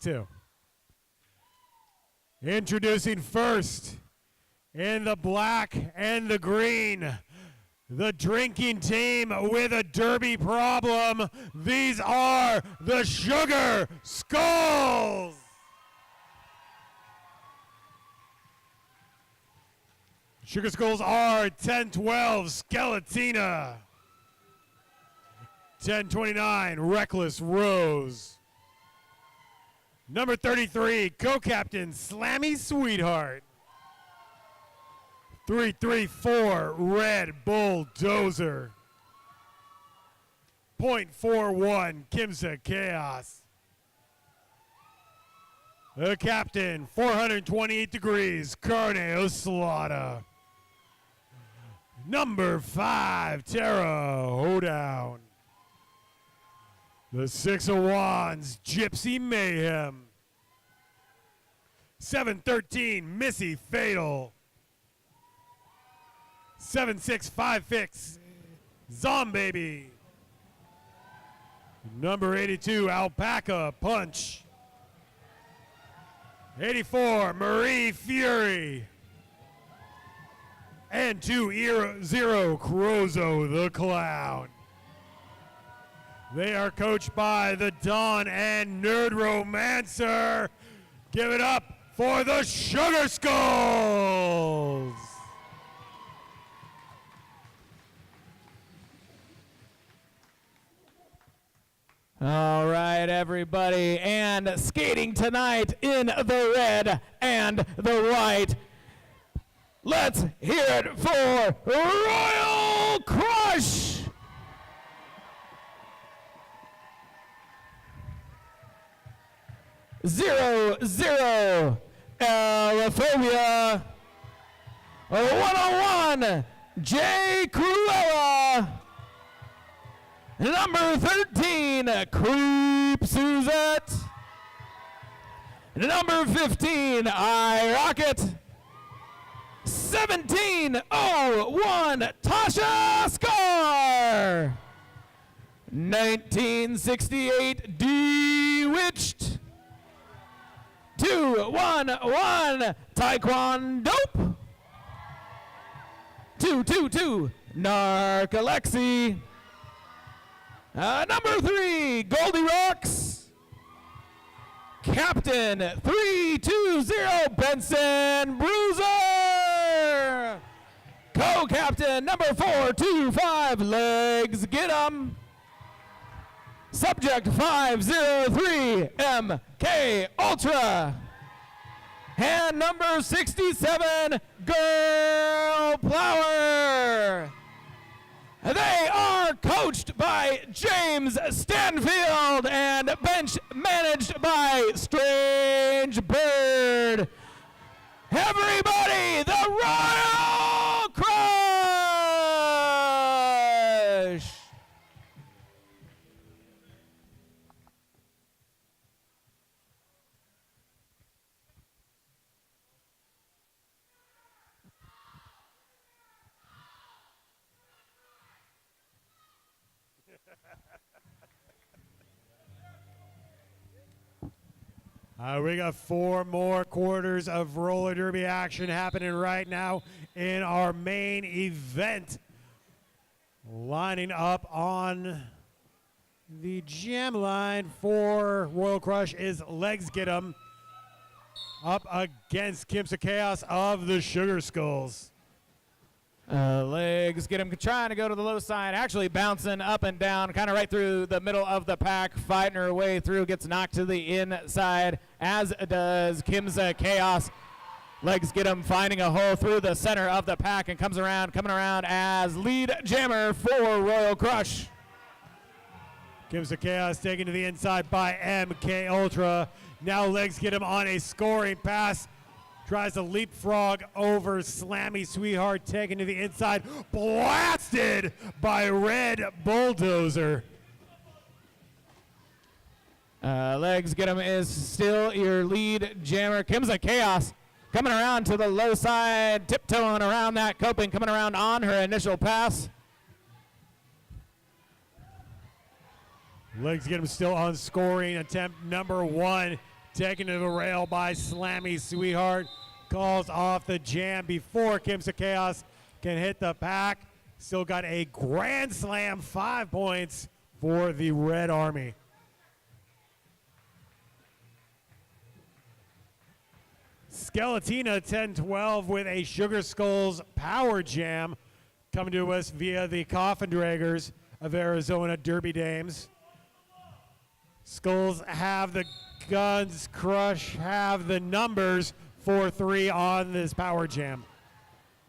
2. Introducing first, in the black and the green, the drinking team with a derby problem. These are the Sugar Skulls. Sugar Skulls are 1012 Skeletina, 1029 Reckless Rose, number 33 co-captain Slammy Sweetheart, 334 Red Bulldozer, .41 Kimsa Chaos, the captain 428 degrees Carne Oslada, number 5 Terra Hoedown, the 6 of Wands Gypsy Mayhem, 713 Missy Fatal, 7656 Zombaby, number 82 Alpaca Punch, 84 Marie Fury, and 2-0 Crozo the Clown. They are coached by the Don and Nerd Romancer. Give it up for the Sugar Skulls. All right, everybody, and skating tonight in the red and the white. Let's hear it for Royal Crush. Zero Alaphobia. 101 Jay Cruella. Number 13 Creep Suzette. Number 15 iRocket. 1701 Tasha Scar. 1968 Dewitched. 211 Taekwondo. 222 Narcolepsy. Number 3 Goldie Rocks. Captain 320 Benson Bruiser. Co-captain number 425 Legs Get 'em. Subject 503 MK Ultra. And number 67 Girl Flower. They are coached by James Stanfield and bench managed by Strange Bird. Everybody, the Royal Crush! We got 4 more quarters of roller derby action happening right now in our main event. Lining up on the jam line for Royal Crush is Legs Get 'em up against Kimsa Chaos of the Sugar Skulls. Legs Get 'em trying to go to the low side, actually bouncing up and down, kind of right through the middle of the pack, fighting her way through, gets knocked to the inside, as does Kimsa Chaos. Legs Get 'em finding a hole through the center of the pack and coming around as lead jammer for Royal Crush. Kimsa Chaos taken to the inside by MK Ultra. Now Legs Get 'em on a scoring pass. Tries to leapfrog over Slammy Sweetheart, taken to the inside, blasted by Red Bulldozer. Legs Get 'em is still your lead jammer. Kimsa Chaos coming around to the low side, tiptoeing around that coping, coming around on her initial pass. Legs Get 'em still on scoring attempt number 1. Taken to the rail by Slammy Sweetheart. Calls off the jam before Kimsa Chaos can hit the pack. Still got a grand slam, 5 points for the Red Army. Skeletina 10-12 with a Sugar Skulls power jam coming to us via the Coffin Draggers of Arizona Derby Dames. Skulls have the guns, Crush have the numbers. 4-3 on this power jam.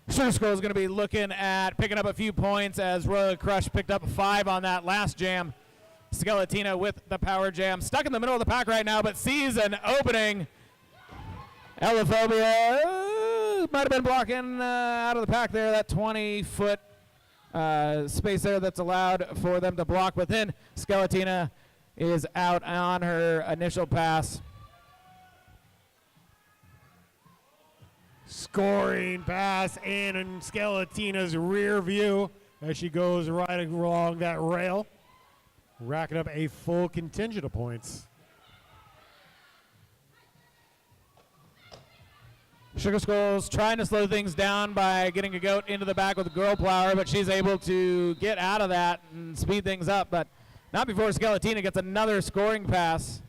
Sugar Skull is going to be looking at picking up a few points as Royal Crush picked up 5 on that last jam. Skeletina with the power jam. Stuck in the middle of the pack right now, but sees an opening. Elephobia might have been blocking out of the pack there, that 20-foot space there that's allowed for them to block within. Skeletina is out on her initial pass. Scoring pass in Skeletina's rear view as she goes right along that rail, racking up a full contingent of points. Sugar Skull's trying to slow things down by getting a goat into the back with a Girl Plower, but she's able to get out of that and speed things up, but not before Skeletina gets another scoring pass.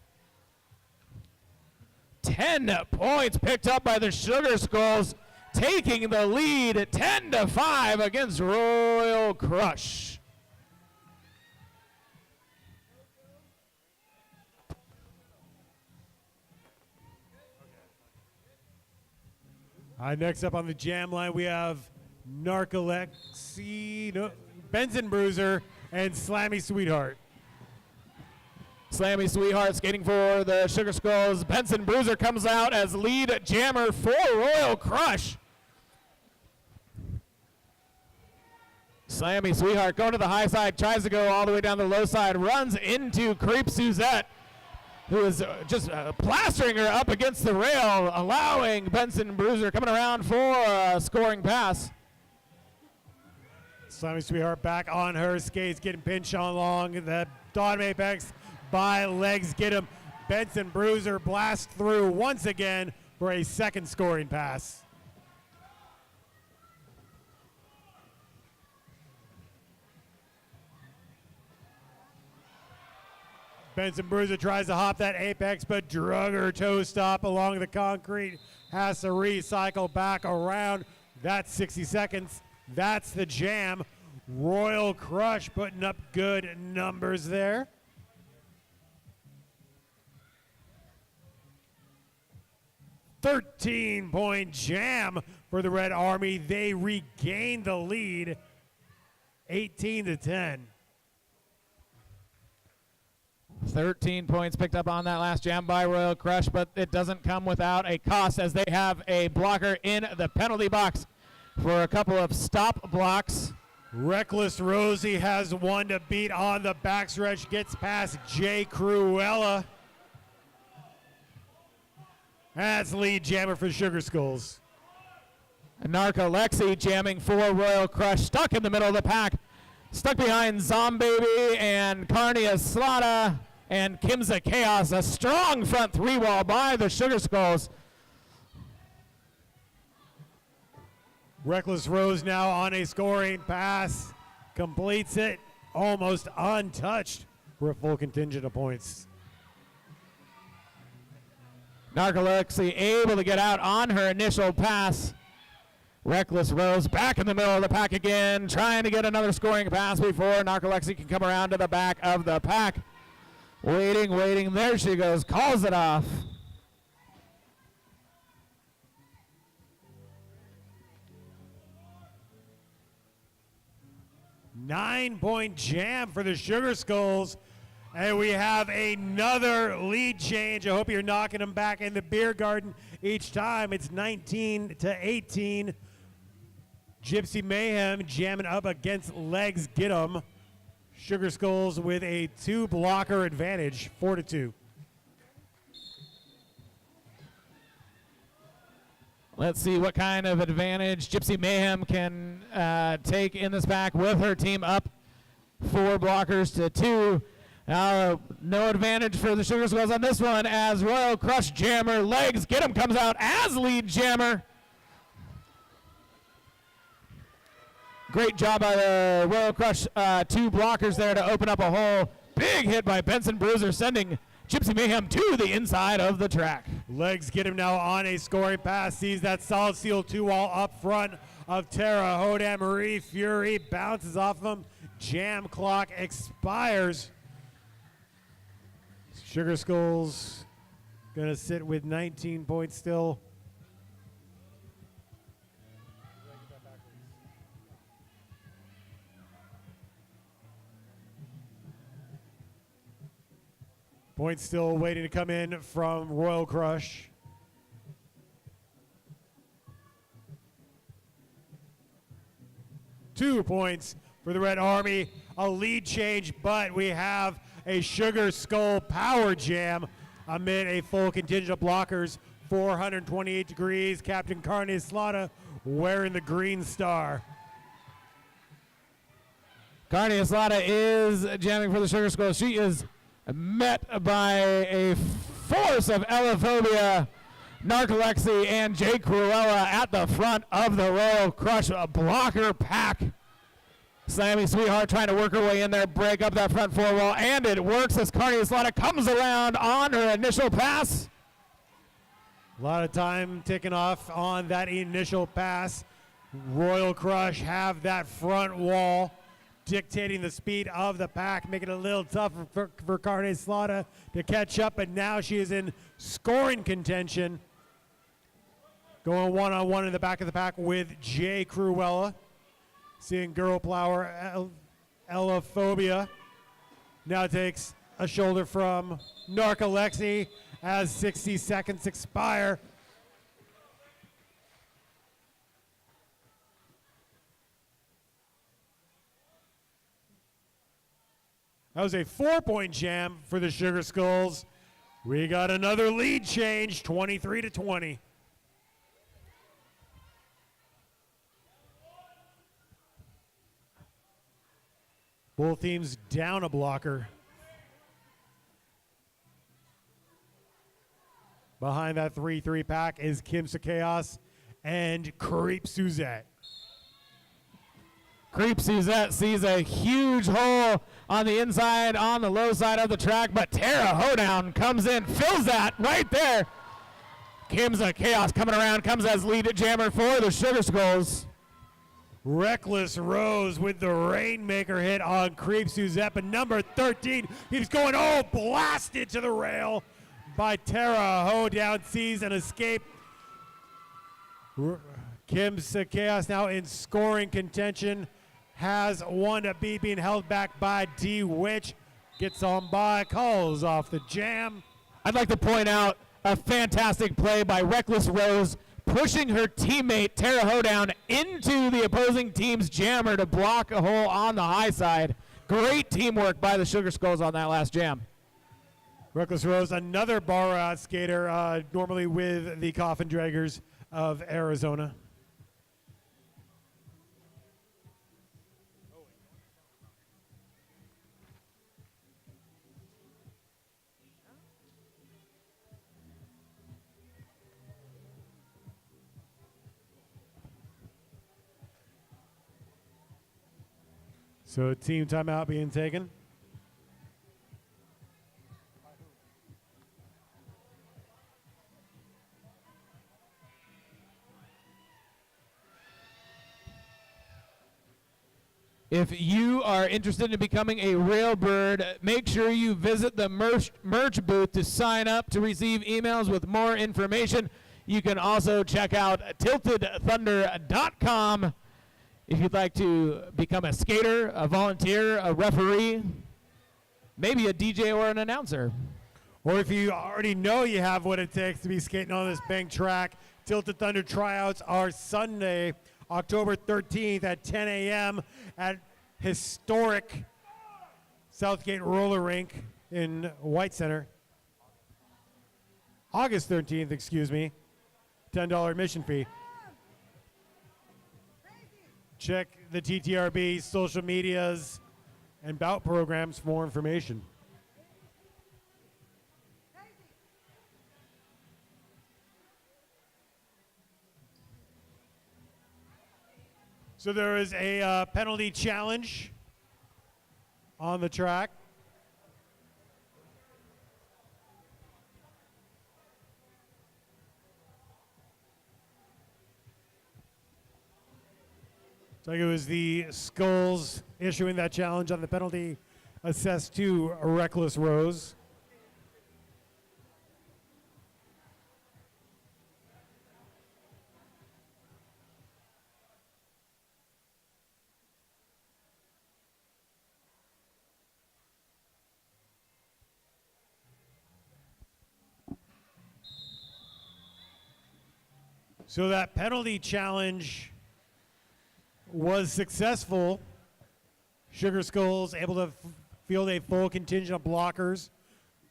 10 points picked up by the Sugar Skulls, taking the lead 10-5 against Royal Crush. Next up on the jam line, we have Benson Bruiser and Slammy Sweetheart. Slammy Sweetheart skating for the Sugar Skulls. Benson Bruiser comes out as lead jammer for Royal Crush. Slammy Sweetheart going to the high side, tries to go all the way down the low side, runs into Creep Suzette, who is just plastering her up against the rail, allowing Benson Bruiser coming around for a scoring pass. Slammy Sweetheart back on her skates, getting pinched along the bottom apex by legs. Get him. Benson Bruiser blast through once again for a second scoring pass. Benson Bruiser tries to hop that apex, but drug her toe stop along the concrete. Has to recycle back around. That's 60 seconds. That's the jam. Royal Crush putting up good numbers there. "13-point jam for the Red Army. They regain the lead, 18-10. 13 points picked up on that last jam by Royal Crush, but it doesn't come without a cost as they have a blocker in the penalty box for a couple of stop blocks. Reckless Rosie has one to beat on the backstretch, gets past Jay Cruella. That's lead jammer for Sugar Skulls. Narcolepsy jamming for Royal Crush, stuck in the middle of the pack, stuck behind Zombaby and Carnia Slada and Kimsa Chaos. A strong front three wall by the Sugar Skulls. Reckless Rose now on a scoring pass, completes it almost untouched for a full contingent of points. Narcolepsy able to get out on her initial pass. Reckless Rose back in the middle of the pack again, trying to get another scoring pass before Narcolepsy can come around to the back of the pack. Waiting, there she goes, calls it off. Nine-point jam for the Sugar Skulls. And we have another lead change. I hope you're knocking them back in the beer garden each time. It's 19-18. Gypsy Mayhem jamming up against Legs Get 'em. Sugar Skulls with a 2-blocker advantage, 4-2. Let's see what kind of advantage Gypsy Mayhem can take in this pack with her team up 4 blockers to 2. Now, no advantage for the Sugar Skulls on this one as Royal Crush Jammer legs get him, comes out as lead jammer. Great job by the Royal Crush, two blockers there to open up a hole. Big hit by Benson Bruiser, sending Gypsy Mayhem to the inside of the track. Legs get him now on a scoring pass. Sees that solid steel 2-wall up front of Tara Hodan. Marie Fury bounces off him. Jam clock expires. Sugar Skulls gonna sit with 19 points still. Points still waiting to come in from Royal Crush. Two points for the Red Army. A lead change, but we have a Sugar Skull power jam amid a full contingent of blockers. 428 degrees. Captain Carne Slaughter wearing the green star. Carne Slaughter is jamming for the Sugar Skull. She is met by a force of Elaphobia, Narcolepsy, and Jay Cruella at the front of the Royal Crush blocker pack. Slammy Sweetheart trying to work her way in there, break up that front four wall, and it works as Carne Slaughter comes around on her initial pass. A lot of time ticking off on that initial pass. Royal Crush have that front wall dictating the speed of the pack, making it a little tougher for Carne Slaughter to catch up, but now she is in scoring contention. Going one-on-one in the back of the pack with Jay Cruella. Seeing Girl Plower, Elaphobia now takes a shoulder from Narcolepsy as 60 seconds expire. That was a 4-point jam for the Sugar Skulls. We got another lead change, 23-20. Both teams down a blocker. Behind that 3-3 pack is Kimsa Chaos and Creep Suzette. Creep Suzette sees a huge hole on the inside, on the low side of the track, but Tara Hoedown comes in, fills that right there. Kimsa Chaos coming around, comes as lead jammer for the Sugar Skulls. Reckless Rose with the Rainmaker hit on Creep Suzette, but number 13 keeps going, blasted to the rail by Tara Hoedown, sees an escape. Kimsa Chaos now in scoring contention, has one to beat, being held back by D-Witch, gets on by, calls off the jam. I'd like to point out a fantastic play by Reckless Rose, pushing her teammate Tara Hoedown into the opposing team's jammer to block a hole on the high side. Great teamwork by the Sugar Skulls on that last jam. Reckless Rose, another bar skater, normally with the Coffin Draggers of Arizona. So team timeout being taken. If you are interested in becoming a Railbird, make sure you visit the merch booth to sign up to receive emails with more information. You can also check out tiltedthunder.com if you'd like to become a skater, a volunteer, a referee, maybe a DJ or an announcer. Or if you already know you have what it takes to be skating on this bank track, Tilted Thunder tryouts are Sunday, October 13th at 10 a.m. at historic Southgate Roller Rink in White Center. August 13th, excuse me, $10 admission fee. Check the TTRB social medias and bout programs for more information. So there is a penalty challenge on the track. So it was the Skulls issuing that challenge on the penalty assessed to Reckless Rose. So that penalty challenge was successful. Sugar Skulls able to field a full contingent of blockers.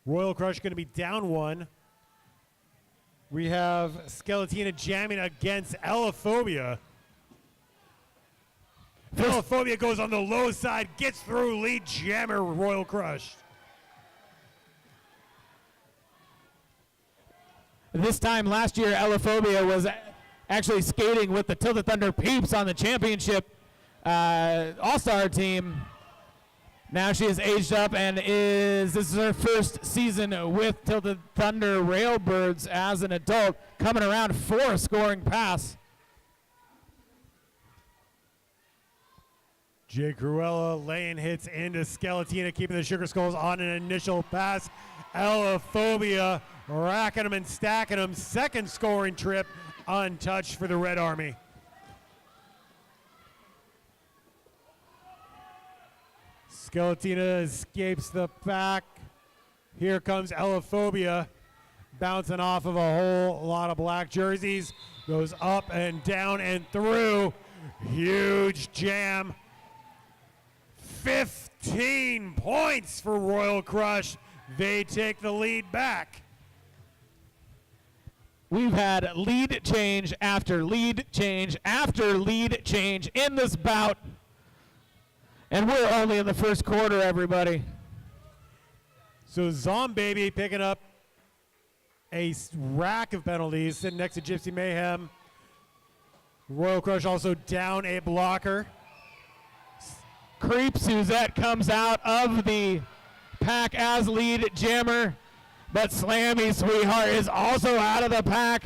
Royal Crush going to be down one. We have Skeletina jamming against Elaphobia. Elaphobia goes on the low side, gets through lead jammer Royal Crush. This time last year, Elaphobia was actually skating with the Tilted Thunder Peeps on the championship all-star team. Now she is aged up and this is her first season with Tilted Thunder Railbirds as an adult, coming around for a scoring pass. Jay Cruella laying hits into Skeletina, keeping the Sugar Skulls on an initial pass. Elaphobia racking them and stacking them. Second scoring trip untouched for the Red Army. Skeletina escapes the pack. Here comes Elaphobia, bouncing off of a whole lot of black jerseys. Goes up and down and through. Huge jam. 15 points for Royal Crush. They take the lead back. We've had lead change after lead change after lead change in this bout. And we're only in the first quarter, everybody. So Zombaby picking up a rack of penalties, sitting next to Gypsy Mayhem. Royal Crush also down a blocker. Creep Suzette comes out of the pack as lead jammer, but Slammy Sweetheart is also out of the pack.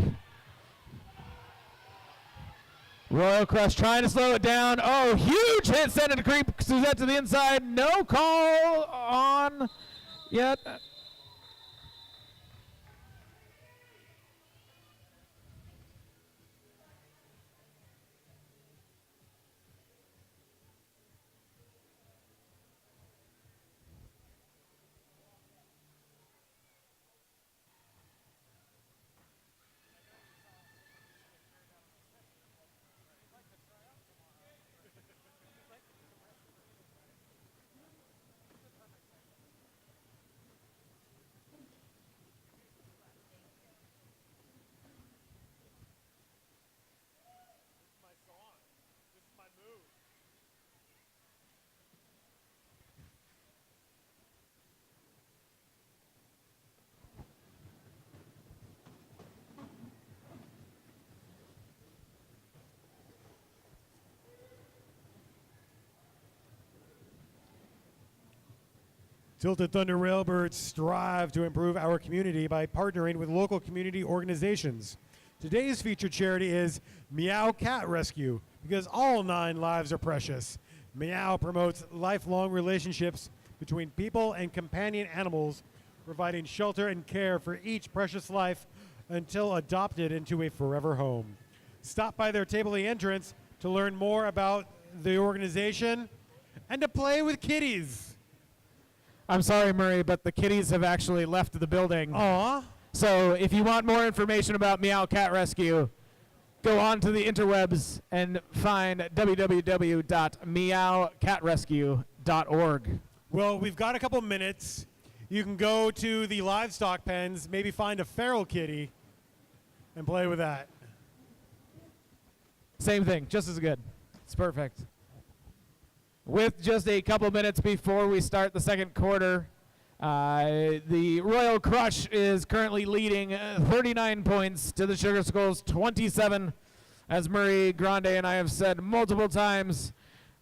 Royal Crush trying to slow it down. Oh, huge hit sending to Creep Suzette to the inside. No call on yet. Tilted Thunder Railbirds strive to improve our community by partnering with local community organizations. Today's featured charity is Meow Cat Rescue, because all 9 lives are precious. Meow promotes lifelong relationships between people and companion animals, providing shelter and care for each precious life until adopted into a forever home. Stop by their table at the entrance to learn more about the organization and to play with kitties. I'm sorry, Murray, but the kitties have actually left the building. Aw. So if you want more information about Meow Cat Rescue, go on to the interwebs and find www.meowcatrescue.org. Well, we've got a couple minutes. You can go to the livestock pens, maybe find a feral kitty, and play with that. Same thing, just as good. It's perfect. With just a couple minutes before we start the second quarter, the Royal Crush is currently leading 39 points to the Sugar Skulls 27. As Murray Grande and I have said multiple times,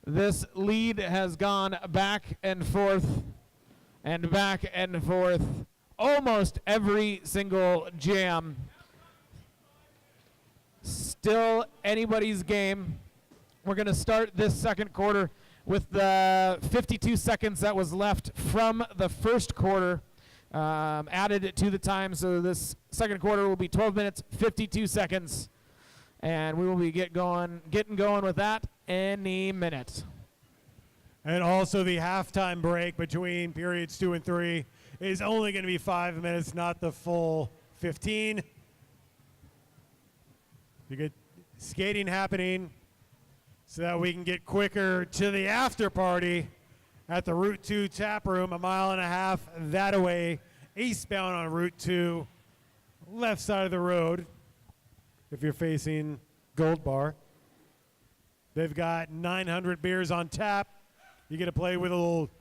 this lead has gone back and forth and back and forth almost every single jam. Still anybody's game. We're going to start this second quarter with the 52 seconds that was left from the first quarter added to the time. So this second quarter will be 12 minutes, 52 seconds. And we will be getting going with that any minute. And also the halftime break between periods 2 and 3 is only going to be 5 minutes, not the full 15. You get skating happening so that we can get quicker to the after party at the Route 2 tap room, 1.5 miles that away, eastbound on Route 2, left side of the road if you're facing Gold Bar. They've got 900 beers on tap. You get to play with a little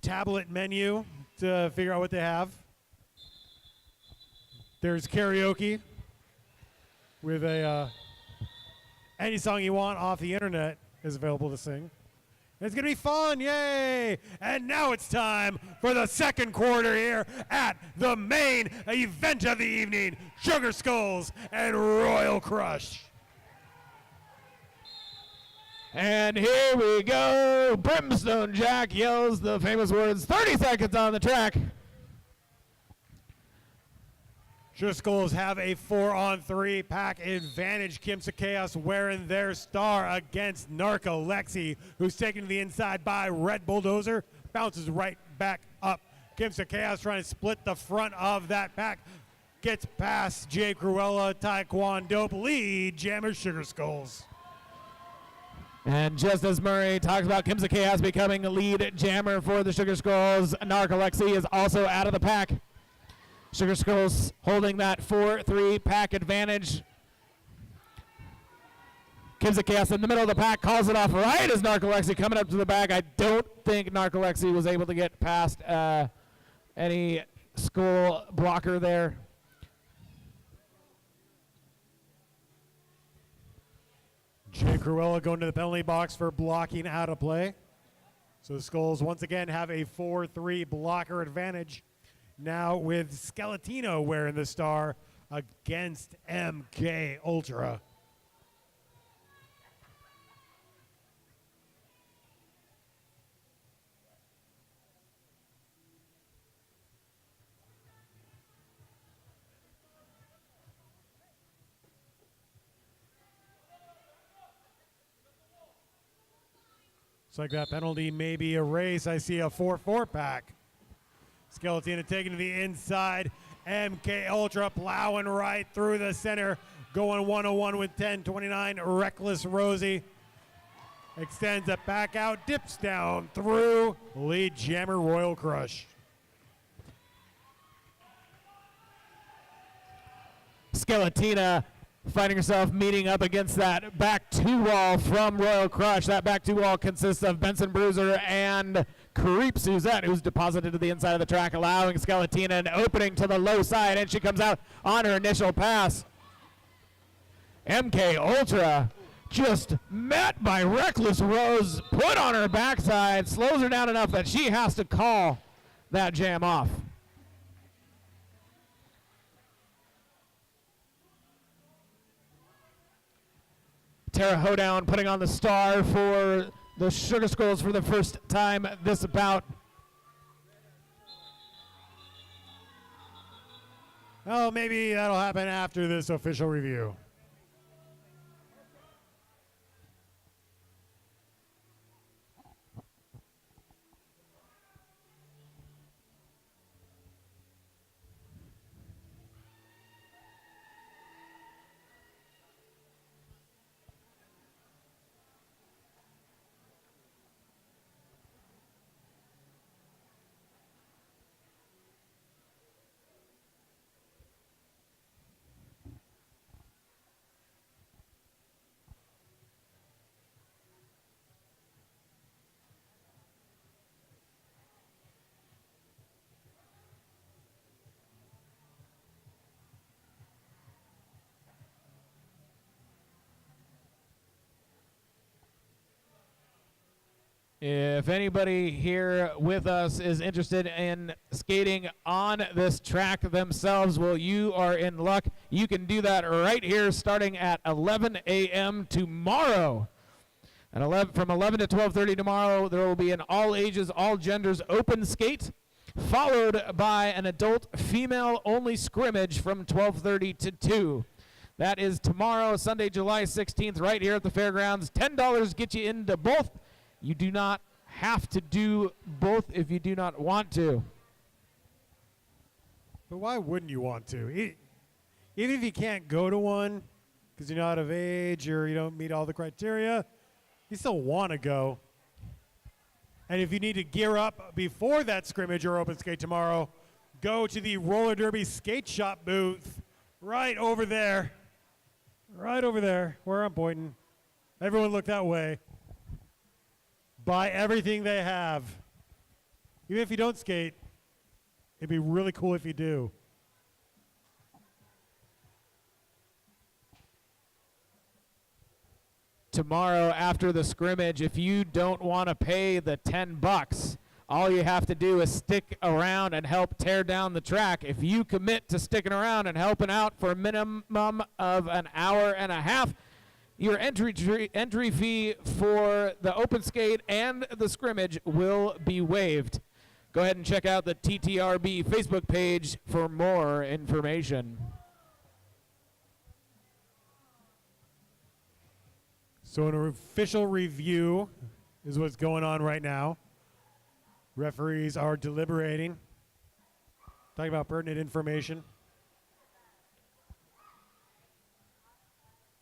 tablet menu to figure out what they have. There's karaoke with any song you want off the internet is available to sing. It's going to be fun, yay! And now it's time for the second quarter here at the main event of the evening, Sugar Skulls and Royal Crush. And here we go. Brimstone Jack yells the famous words, 30 seconds on the track. Sugar Skulls have a 4-on-3 pack advantage. Kimsa Chaos wearing their star against Narcolepsy, who's taken to the inside by Red Bulldozer. Bounces right back up. Kimsa Chaos trying to split the front of that pack. Gets past Jay Cruella, Taekwondo, lead jammer Sugar Skulls. And just as Murray talks about Kimsa Chaos becoming a lead jammer for the Sugar Skulls, Narcolepsy is also out of the pack. Sugar Skulls holding that 4-3 pack advantage. Kimsa Chaos in the middle of the pack calls it off right as Narcolepsy coming up to the back. I don't think Narcolepsy was able to get past any skull blocker there. Jay Cruella going to the penalty box for blocking out of play. So the Skulls once again have a 4-3 blocker advantage. Now with Skeletino wearing the star against MK Ultra. Looks like that penalty may be a race. I see a 4-4 pack. Skeletina taking to the inside. MK Ultra plowing right through the center. Going 101 with 10-29. Reckless Rosie extends it back out. Dips down through. Lead jammer Royal Crush. Skeletina finding herself meeting up against that back two wall from Royal Crush. That back two wall consists of Benson Bruiser and Creep Suzette, who's deposited to the inside of the track, allowing Skeletina an opening to the low side, and she comes out on her initial pass. MK Ultra just met by Reckless Rose, put on her backside, slows her down enough that she has to call that jam off. Tara Hoedown putting on the star for the Sugar Skulls for the first time this bout. Oh, maybe that'll happen after this official review. If anybody here with us is interested in skating on this track themselves, well, you are in luck. You can do that right here starting at 11 a.m. tomorrow. From 11 to 12:30 tomorrow, there will be an all ages, all genders open skate, followed by an adult female-only scrimmage from 12:30 to 2. That is tomorrow, Sunday, July 16th, right here at the fairgrounds. $10 get you into both. You do not have to do both if you do not want to. But why wouldn't you want to? Even if you can't go to one because you're not of age or you don't meet all the criteria, you still want to go. And if you need to gear up before that scrimmage or open skate tomorrow, go to the roller derby skate shop booth right over there. Right over there where I'm pointing. Everyone look that way. Buy everything they have. Even if you don't skate, it'd be really cool if you do. Tomorrow after the scrimmage, if you don't want to pay the $10, all you have to do is stick around and help tear down the track. If you commit to sticking around and helping out for a minimum of an hour and a half, your entry fee for the open skate and the scrimmage will be waived. Go ahead and check out the TTRB Facebook page for more information. So an official review is what's going on right now. Referees are deliberating, talking about pertinent information.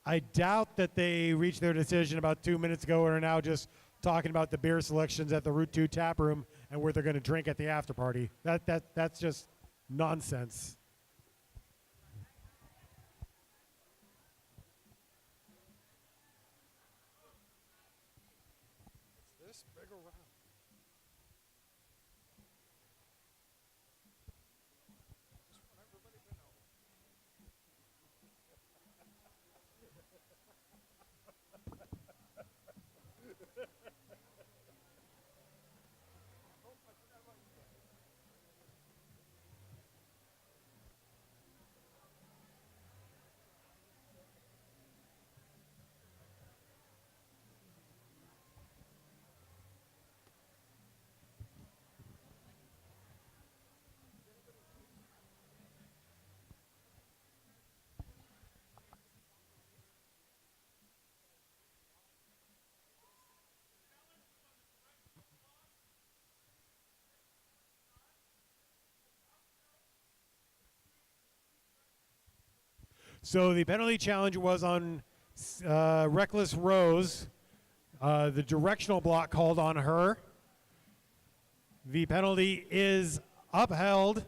I doubt that they reached their decision about 2 minutes ago and are now just talking about the beer selections at the Route 2 tap room and where they're going to drink at the after party. That's just nonsense. This big around. So the penalty challenge was on Reckless Rose. The directional block called on her. The penalty is upheld.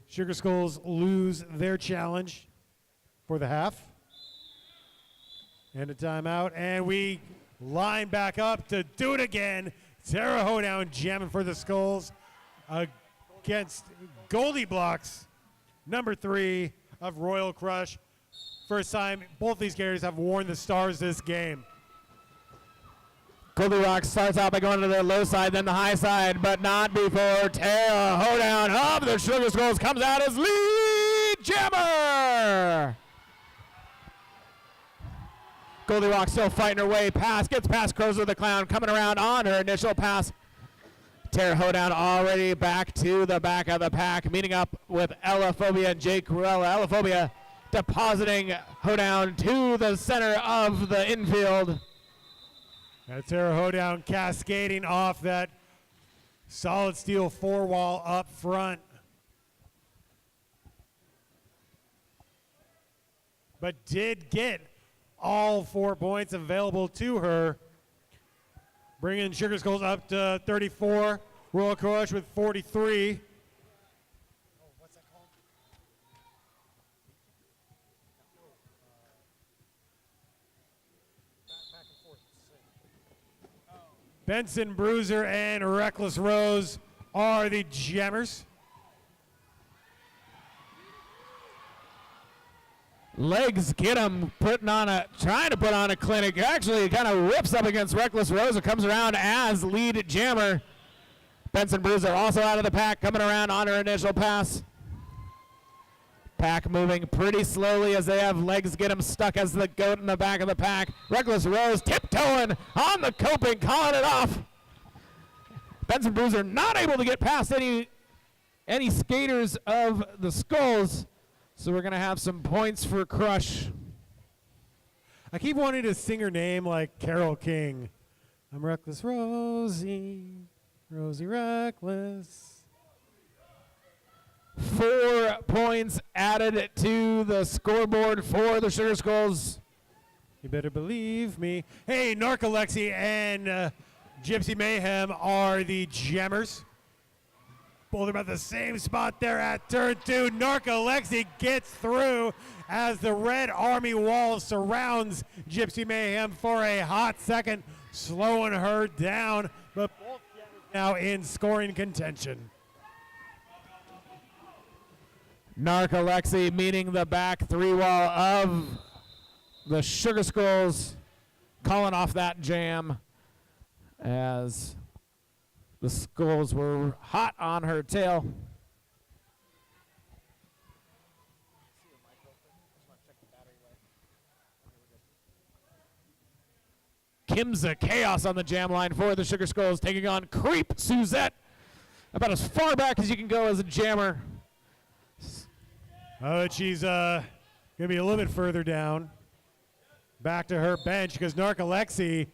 Sugar Skulls lose their challenge for the half. And a timeout. And we line back up to do it again. Tara Hoedown jamming for the Skulls against Goldie Blocks, number 3 of Royal Crush. First time both these skaters have worn the stars this game. Goldie Blocks starts out by going to the low side, then the high side, but not before Tara Hoedown of the Sugar Skulls comes out as lead jammer. Goldie Blocks still fighting her way past, gets past Crozer the Clown, coming around on her initial pass. Tara Hoedown already back to the back of the pack, meeting up with Elaphobia and Jake Corella. Elaphobia depositing Hoedown to the center of the infield. And Tara Hoedown cascading off that solid steel 4-wall up front. But did get all 4 points available to her. Bringing Sugar Skulls up to 34. Royal Crush with 43. What's that called? Back and forth. Benson Bruiser and Reckless Rose are the jammers. Legs get him trying to put on a clinic. Actually, kind of whips up against Reckless Rose. It comes around as lead jammer. Benson Bruiser also out of the pack, coming around on her initial pass. Pack moving pretty slowly as they have Legs get him stuck as the goat in the back of the pack. Reckless Rose tiptoeing on the coping, calling it off. Benson Bruiser not able to get past any skaters of the Skulls. So we're going to have some points for Crush. I keep wanting to sing her name like Carole King. I'm Reckless Rosie, Rosie Reckless. 4 points added to the scoreboard for the Sugar Skulls. You better believe me. Hey, Narcolepsy and Gypsy Mayhem are the jammers. Both are at the same spot there at turn 2. Narcolepsy gets through as the Red Army wall surrounds Gypsy Mayhem for a hot second, slowing her down, but both now in scoring contention. Narcolepsy meeting the back 3 wall of the Sugar Skulls, calling off that jam as the Skulls were hot on her tail. Kimza Chaos on the jam line for the Sugar Skulls, taking on Creep Suzette. About as far back as you can go as a jammer. Oh, she's going to be a little bit further down. Back to her bench because Narcolepsy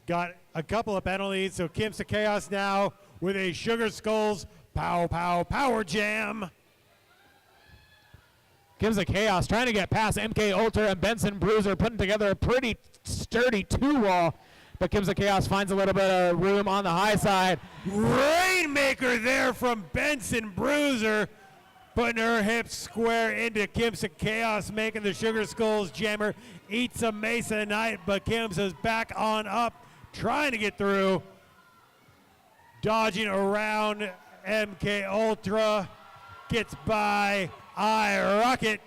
got a couple of penalties. So Kimza Chaos now with a Sugar Skulls pow pow power jam. Kimza Chaos trying to get past MK Ultra and Benson Bruiser, putting together a pretty sturdy 2-wall. But Kimza Chaos finds a little bit of room on the high side. Rainmaker there from Benson Bruiser, putting her hips square into Kimza Chaos, making the Sugar Skulls jammer eat some Mesa tonight. But Kimza's back on up, trying to get through, dodging around MK Ultra, gets by iRocket,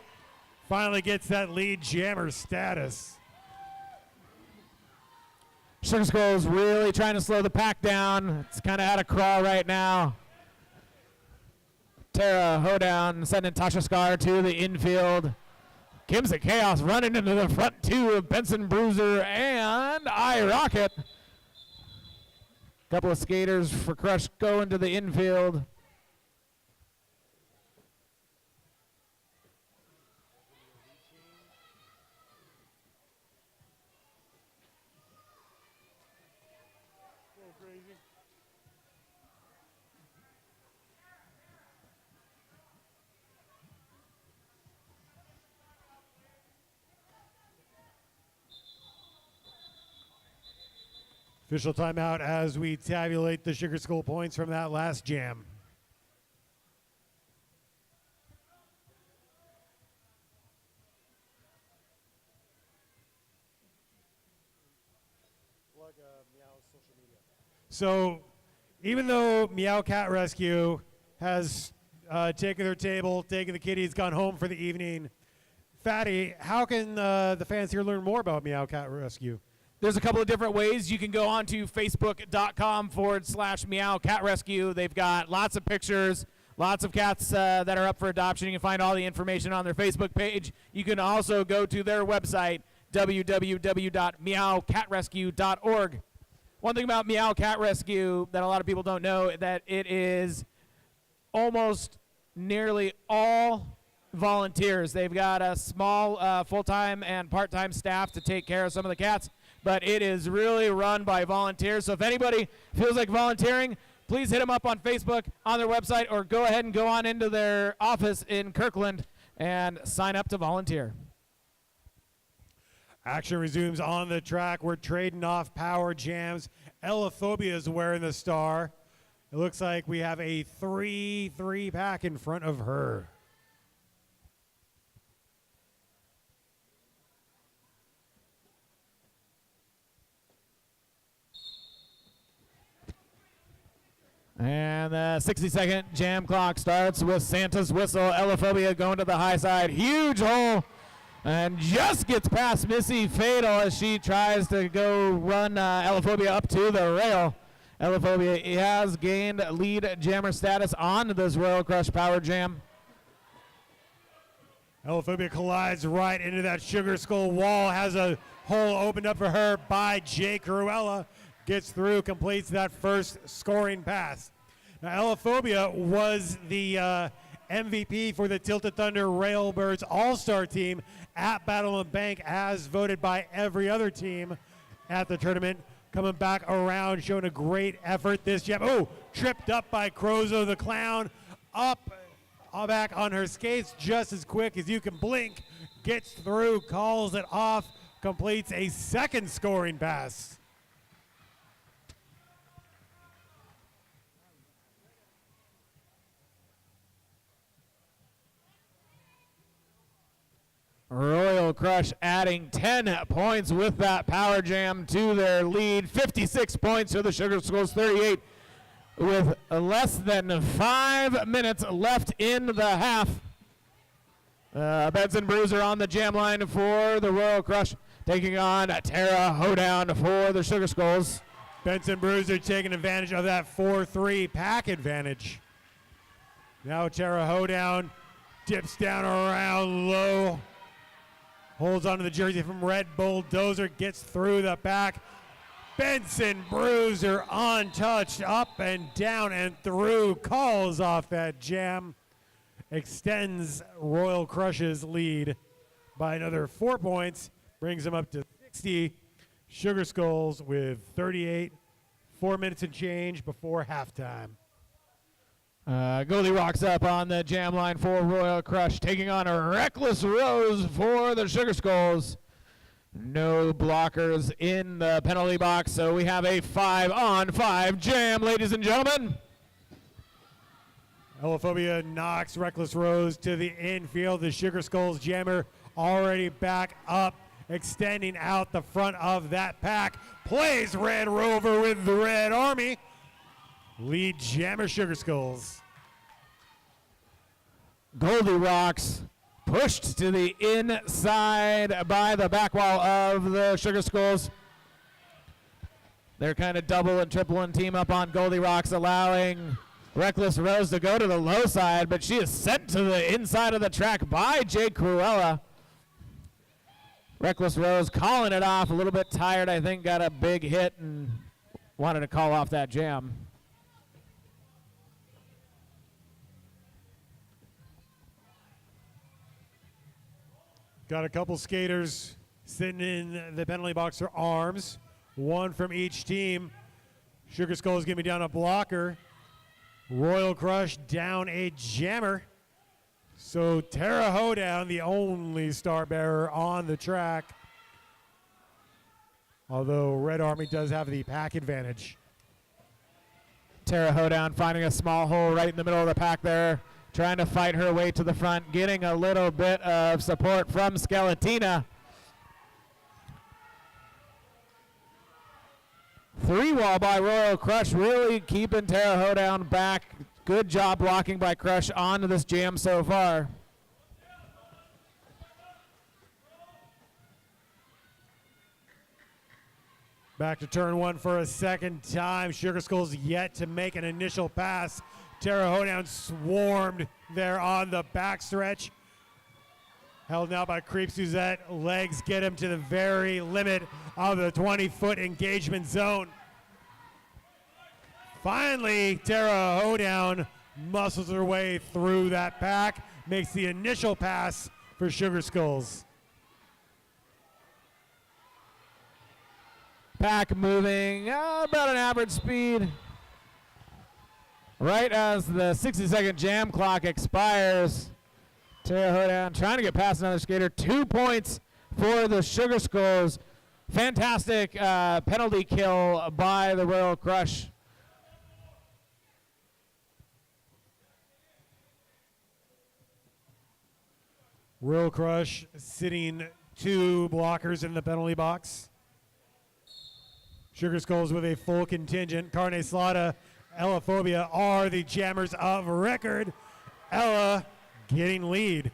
finally gets that lead jammer status. Sugar Skulls really trying to slow the pack down. It's kind of at a crawl right now. Tara Hoedown sending Tasha Scar to the infield. Kimza Chaos running into the front 2 of Benson Bruiser and iRocket. Couple of skaters for Crush going to the infield. Official timeout as we tabulate the Sugar Skull points from that last jam. So even though Meow Cat Rescue has taken their table, taken the kitties, gone home for the evening, Fatty, how can the fans here learn more about Meow Cat Rescue? There's a couple of different ways. You can go on to facebook.com/Meow Cat Rescue. They've got lots of pictures, lots of cats that are up for adoption. You can find all the information on their Facebook page. You can also go to their website, www.meowcatrescue.org. One thing about Meow Cat Rescue that a lot of people don't know, that it is almost nearly all volunteers. They've got a small full-time and part-time staff to take care of some of the cats, but it is really run by volunteers. So if anybody feels like volunteering, please hit them up on Facebook, on their website, or go ahead and go on into their office in Kirkland and sign up to volunteer. Action resumes on the track. We're trading off power jams. Ellaphobia is wearing the star. It looks like we have a 3-3 pack in front of her. And the 60-second jam clock starts with Santa's Whistle. Ellaphobia going to the high side. Huge hole and just gets past Missy Fatal as she tries to go run Elaphobia up to the rail. Elaphobia has gained lead jammer status on this Royal Crush Power Jam. Elaphobia collides right into that Sugar Skull wall, has a hole opened up for her by Jay Cruella, gets through, completes that first scoring pass. Now, Elaphobia was the MVP for the Tilted Thunder Railbirds All-Star team at Battle and Bank, as voted by every other team at the tournament. Coming back around, showing a great effort this jam. Oh, tripped up by Crozo the Clown. Up, back on her skates just as quick as you can blink. Gets through, calls it off, completes a second scoring pass. Royal Crush adding 10 points with that power jam to their lead. 56 points to the Sugar Skulls 38 with less than 5 minutes left in the half. Benson Bruiser on the jam line for the Royal Crush, taking on Tara Hoedown for the Sugar Skulls. Benson Bruiser taking advantage of that 4-3 pack advantage. Now Tara Hoedown dips down around low. Holds onto the jersey from Red Bulldozer, gets through the back. Benson Bruiser untouched, up and down and through, calls off that jam. Extends Royal Crush's lead by another 4 points, brings them up to 60. Sugar Skulls with 38, 4 minutes and change before halftime. Goldie Rocks up on the jam line for Royal Crush, taking on a Reckless Rose for the Sugar Skulls. No blockers in the penalty box, so we have a 5-on-5 jam, ladies and gentlemen. Elaphobia knocks Reckless Rose to the infield. The Sugar Skulls jammer already back up, extending out the front of that pack. Plays Red Rover with the Red Army. Lead jammer Sugar Skulls. Goldie Rocks pushed to the inside by the back wall of the Sugar Skulls. They're kind of double and triple and team up on Goldie Rocks, allowing Reckless Rose to go to the low side, but she is sent to the inside of the track by Jay Cruella. Reckless Rose calling it off, a little bit tired, I think, got a big hit and wanted to call off that jam. Got a couple skaters sitting in the penalty box for arms, one from each team. Sugar Skulls gonna be down a blocker. Royal Crush down a jammer. So Tara Hoedown, the only star bearer on the track. Although Red Army does have the pack advantage. Tara Hoedown finding a small hole right in the middle of the pack there, trying to fight her way to the front, getting a little bit of support from Skeletina. 3-wall by Royal Crush, really keeping Tara Hoedown back. Good job blocking by Crush onto this jam so far. Back to turn one for a second time. Sugar Skulls yet to make an initial pass. Tara Hoedown swarmed there on the backstretch. Held now by Creep Suzette. Legs get him to the very limit of the 20-foot engagement zone. Finally, Tara Hoedown muscles her way through that pack, makes the initial pass for Sugar Skulls. Pack moving about an average speed. Right as the 60-second jam clock expires, Tara Hoedown trying to get past another skater. 2 points for the Sugar Skulls. Fantastic penalty kill by the Royal Crush. Royal Crush sitting 2 blockers in the penalty box. Sugar Skulls with a full contingent. Carne Slaughter, Elaphobia are the jammers of record. Ella getting lead.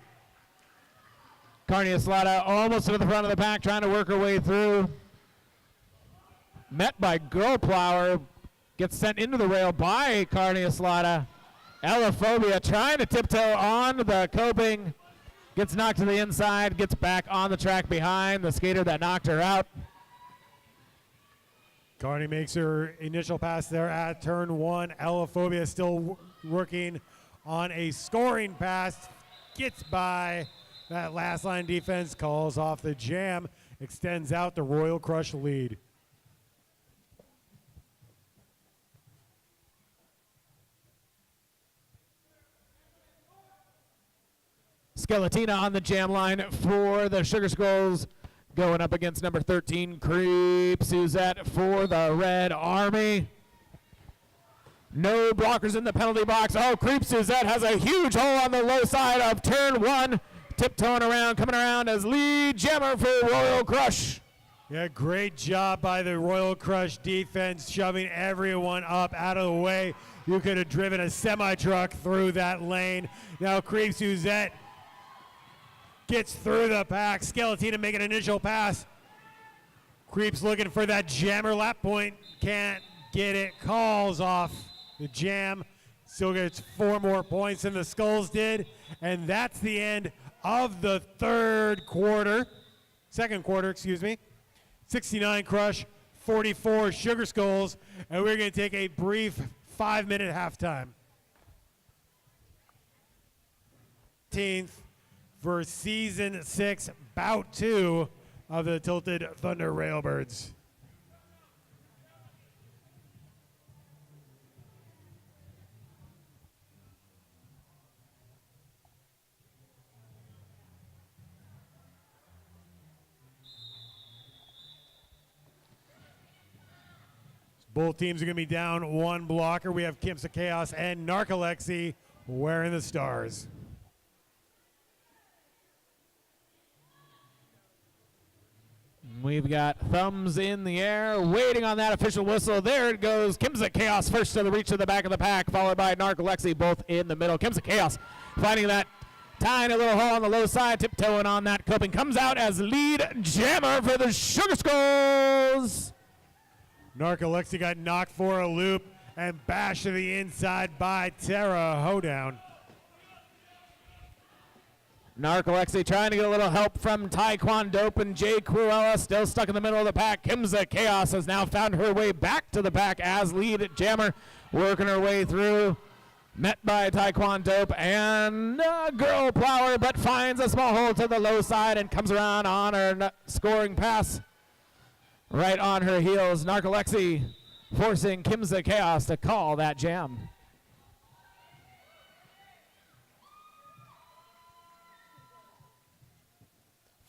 Carne Eslada almost to the front of the pack, trying to work her way through. Met by Girl Plower, gets sent into the rail by Carne Eslada. Elaphobia trying to tiptoe on the coping, gets knocked to the inside, gets back on the track behind the skater that knocked her out. Carney makes her initial pass there at turn 1. Elaphobia still working on a scoring pass. Gets by that last line defense, calls off the jam, extends out the Royal Crush lead. Skeletina on the jam line for the Sugar Skulls, going up against number 13, Creep Suzette for the Red Army. No blockers in the penalty box. Oh, Creep Suzette has a huge hole on the low side of turn 1. Tiptoeing around, coming around as lead jammer for Royal Crush. Yeah, great job by the Royal Crush defense, shoving everyone up out of the way. You could have driven a semi-truck through that lane. Now Creep Suzette gets through the pack. Skeletina making an initial pass. Creep's looking for that jammer lap point. Can't get it. Calls off the jam. Still gets 4 more points than the Skulls did. And that's the end of the second quarter, excuse me. 69 Crush, 44 Sugar Skulls. And we're going to take a brief 5-minute halftime. 18th for Season 6, Bout 2 of the Tilted Thunder Railbirds. Both teams are going to be down 1 blocker. We have Kimsa Chaos and Narcolepsy wearing the stars. We've got thumbs in the air, waiting on that official whistle. There it goes. Kimsa Chaos first to the reach of the back of the pack, followed by Narcolepsy, both in the middle. Kimsa Chaos finding that tiny little hole on the low side, tiptoeing on that coping. Comes out as lead jammer for the Sugar Skulls. Narcolepsy got knocked for a loop and bashed to the inside by Tara Hoedown. Narcolepsy trying to get a little help from Taekwondo and Jay Cruella, still stuck in the middle of the pack. Kimsa Chaos has now found her way back to the pack as lead jammer, working her way through. Met by Taekwondo and Girl Plower, but finds a small hole to the low side and comes around on her scoring pass. Right on her heels, Narcolepsy forcing Kimsa Chaos to call that jam.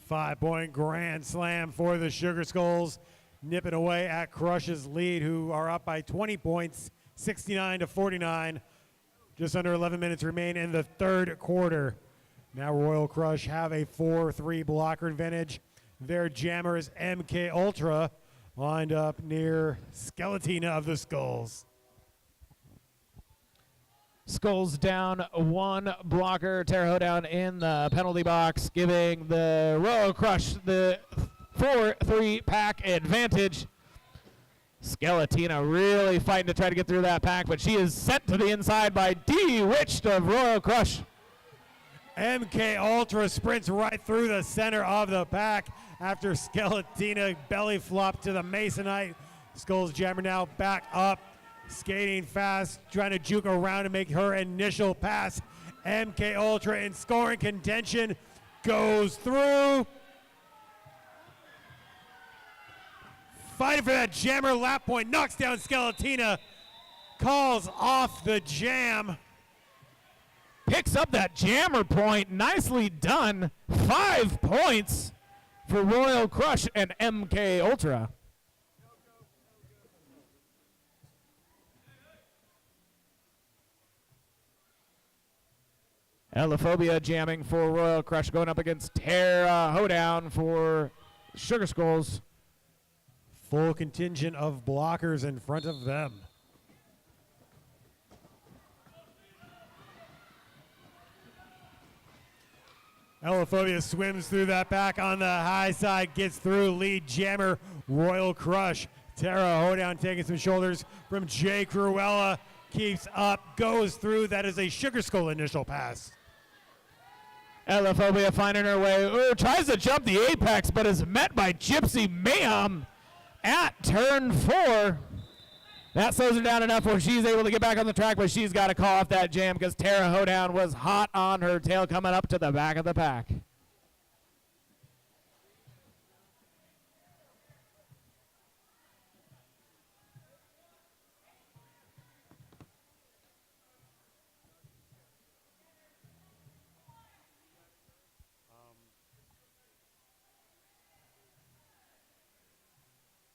Five-point grand slam for the Sugar Skulls, nipping away at Crush's lead, who are up by 20 points, 69-49. Just under 11 minutes remain in the third quarter. Now Royal Crush have a 4-3 blocker advantage. Their jammer is MK Ultra, lined up near Skeletina of the Skulls. Skulls down 1 blocker, Tara Hoedown in the penalty box, giving the Royal Crush the 4-3 pack advantage. Skeletina really fighting to try to get through that pack, but she is sent to the inside by D-Witched of Royal Crush. MK Ultra sprints right through the center of the pack after Skeletina belly flop to the Masonite. Skulls jammer now back up, skating fast, trying to juke around to make her initial pass. MK Ultra in scoring contention, goes through. Fighting for that jammer lap point, knocks down Skeletina, calls off the jam. Picks up that jammer point, nicely done. 5 points for Royal Crush and MK Ultra. Elaphobia jamming for Royal Crush, going up against Tara Hoedown for Sugar Skulls. Full contingent of blockers in front of them. Elaphobia swims through that back on the high side, gets through. Lead jammer, Royal Crush. Tara Hoedown taking some shoulders from Jay Cruella. Keeps up, goes through. That is a Sugar Skull initial pass. Elaphobia finding her way. Ooh, tries to jump the apex, but is met by Gypsy Mayhem at turn 4. That slows her down enough where she's able to get back on the track, but she's got to call off that jam because Tara Hoedown was hot on her tail coming up to the back of the pack.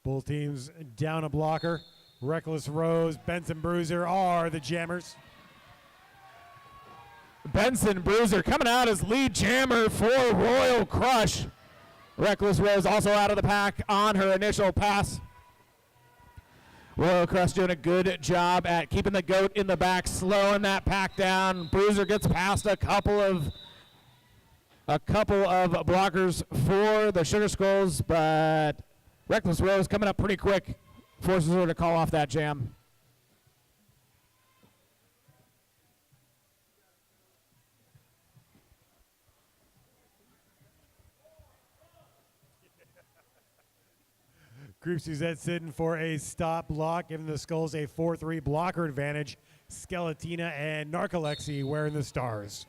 Both teams down a blocker. Reckless Rose, Benson Bruiser are the jammers. Benson Bruiser coming out as lead jammer for Royal Crush. Reckless Rose also out of the pack on her initial pass. Royal Crush doing a good job at keeping the goat in the back, slowing that pack down. Bruiser gets past a couple of blockers for the Sugar Skulls, but Reckless Rose coming up pretty quick, forces her to call off that jam. Group Suzette sitting for a stop block, giving the Skulls a 4-3 blocker advantage. Skeletina and Narcolepsy wearing the stars.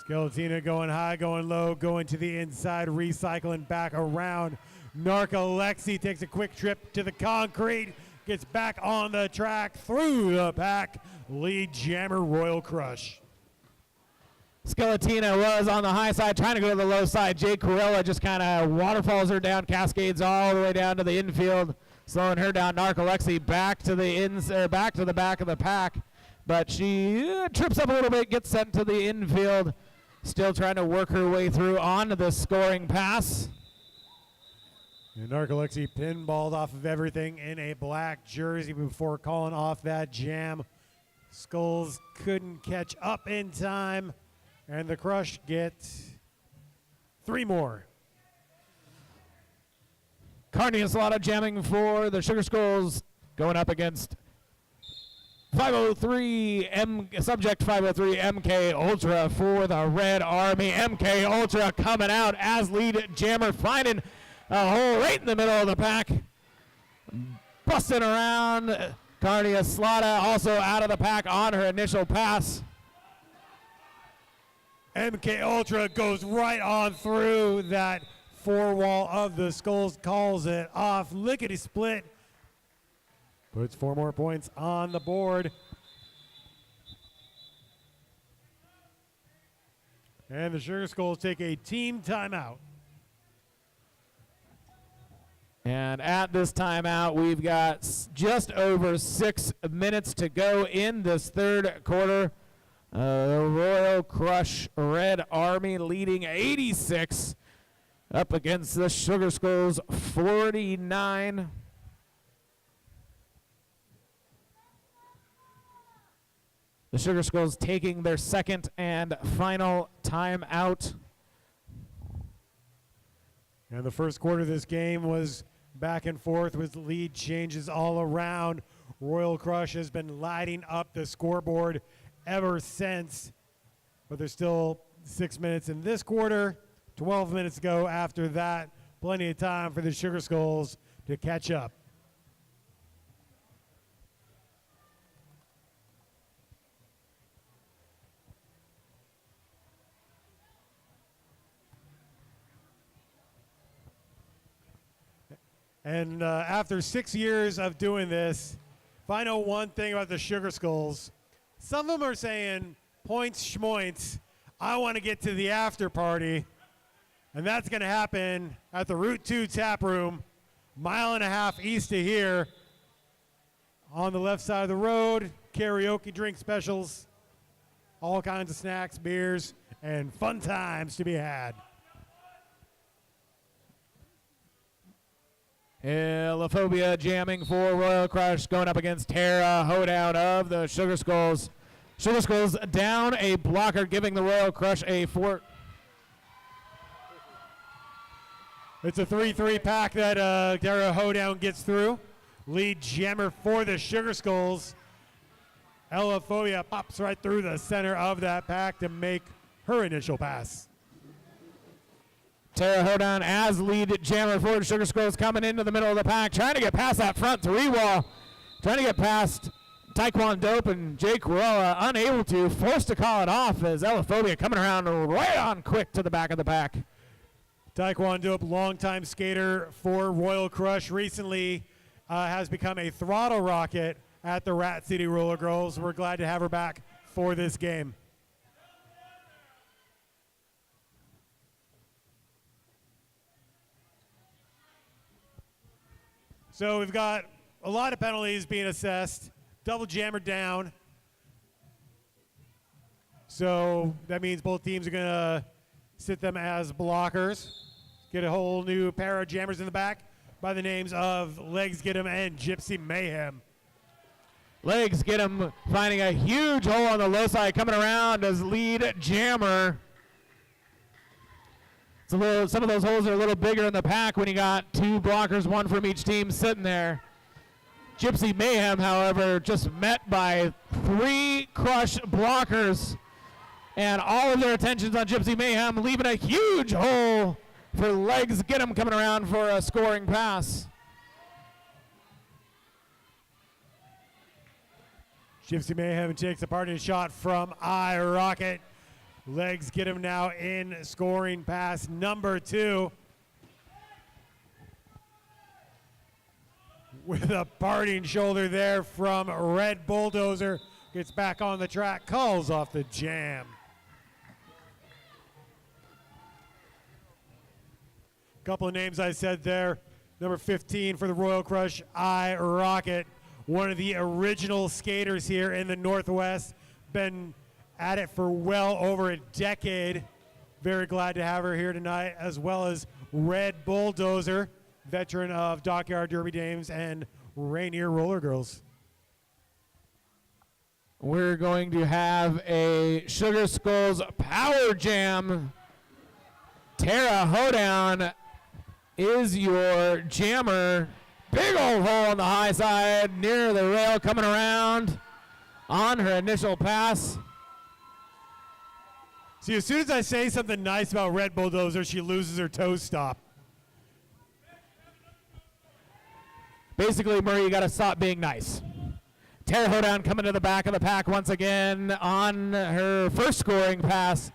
Skeletina going high, going low, going to the inside, recycling back around. Narcolepsy takes a quick trip to the concrete, gets back on the track, through the pack. Lead jammer, Royal Crush. Skeletina was on the high side, trying to go to the low side. Jay Corella just kind of waterfalls her down, cascades all the way down to the infield, slowing her down. Narcolepsy back to the back to the back of the pack, but she trips up a little bit, gets sent to the infield. Still trying to work her way through onto the scoring pass. And Narcolepsy pinballed off of everything in a black jersey before calling off that jam. Skulls couldn't catch up in time, and the Crush get 3 more. Carney Ensalada jamming for the Sugar Skulls, going up against 503 Subject 503 MK Ultra for the Red Army. MK Ultra coming out as lead jammer, finding a hole right in the middle of the pack, busting around. Carney Ensalada also out of the pack on her initial pass. MK Ultra goes right on through that 4-wall of the Skulls, calls it off. Lickety split. Puts 4 more points on the board. And the Sugar Skulls take a team timeout. And at this timeout, we've got just over 6 minutes to go in this third quarter. Royal Crush Red Army leading 86 up against the Sugar Skulls 49. The Sugar Skulls taking their second and final timeout. And the first quarter of this game was back and forth with lead changes all around. Royal Crush has been lighting up the scoreboard ever since, but there's still 6 minutes in this quarter, 12 minutes ago after that. Plenty of time for the Sugar Skulls to catch up. And after 6 years of doing this, if I know one thing about the Sugar Skulls, some of them are saying, points schmoints, I want to get to the after party. And that's going to happen at the Route 2 Tap Room, 1.5 miles east of here. On the left side of the road, karaoke drink specials, all kinds of snacks, beers, and fun times to be had. Laphobia jamming for Royal Crush, going up against Tara Hoedown of the Sugar Skulls. Sugar Skulls down a blocker, giving the Royal Crush a 4. It's a 3-3 pack that Tara Hoedown gets through. Lead jammer for the Sugar Skulls. Elaphobia pops right through the center of that pack to make her initial pass. Tara Hoedown as lead jammer for the Sugar Skulls, coming into the middle of the pack, trying to get past that front three wall, trying to get past Taekwon Dope and Jake Rolla, unable to, forced to call it off as Elaphobia coming around right on quick to the back of the pack. Taekwon Dope, longtime skater for Royal Crush, recently has become a throttle rocket at the Rat City Roller Girls. We're glad to have her back for this game. So we've got a lot of penalties being assessed. Double jammer down. So that means both teams are going to sit them as blockers. Get a whole new pair of jammers in the back by the names of Legs Get 'em and Gypsy Mayhem. Legs Get 'em finding a huge hole on the low side, coming around as lead jammer. Some of those holes are a little bigger in the pack when you got two blockers, one from each team sitting there. Gypsy Mayhem, however, just met by 3 Crush blockers, and all of their attention's on Gypsy Mayhem, leaving a huge hole for Legs Get 'em coming around for a scoring pass. Gypsy Mayhem takes a parting shot from iRocket. Legs Get 'em now in scoring pass number 2. With a parting shoulder there from Red Bulldozer. Gets back on the track, calls off the jam. Couple of names I said there. Number 15 for the Royal Crush, iRocket. One of the original skaters here in the Northwest. Been at it for well over a decade. Very glad to have her here tonight, as well as Red Bulldozer, veteran of Dockyard Derby Dames and Rainier Roller Girls. We're going to have a Sugar Skulls Power Jam. Tara Hoedown is your jammer. Big old hole on the high side near the rail, coming around on her initial pass. See, as soon as I say something nice about Red Bulldozer, she loses her toe stop. Basically, Murray, you got to stop being nice. Tara Hoedown coming to the back of the pack once again on her first scoring pass.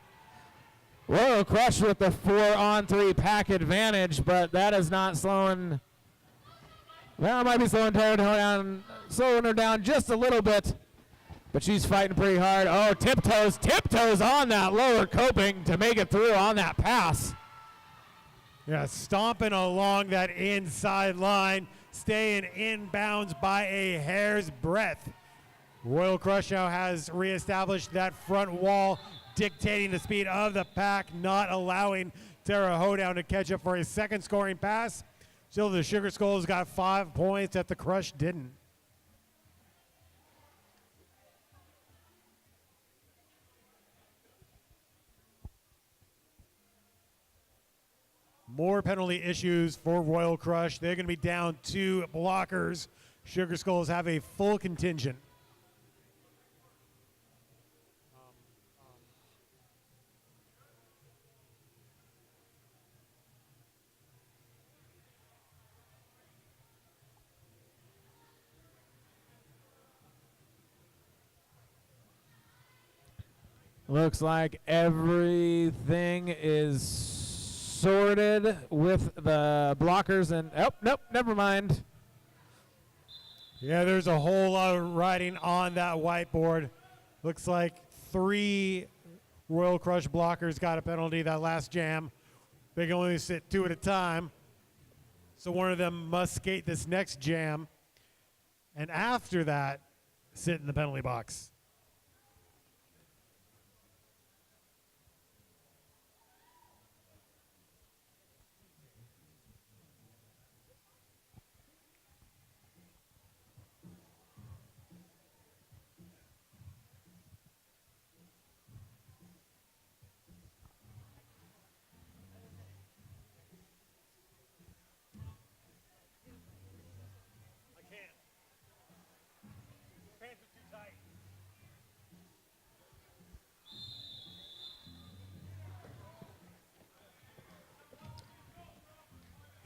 Royal Crush with the 4-on-3 pack advantage, but that is not slowing. Well, it might be slowing Tara Hoedown, slowing her down just a little bit. But she's fighting pretty hard. Oh, tiptoes on that lower coping to make it through on that pass. Yeah, stomping along that inside line, staying inbounds by a hair's breadth. Royal Crush now has reestablished that front wall, dictating the speed of the pack, not allowing Tara Hoedown to catch up for a second scoring pass. Still, the Sugar Skulls got 5 points that the Crush didn't. More penalty issues for Royal Crush. They're going to be down 2 blockers. Sugar Skulls have a full contingent. Looks like everything is sorted with the blockers, and oh, nope, never mind. Yeah, there's a whole lot of writing on that whiteboard. Looks like 3 Royal Crush blockers got a penalty that last jam. They can only sit 2 at a time. So one of them must skate this next jam. And after that, sit in the penalty box.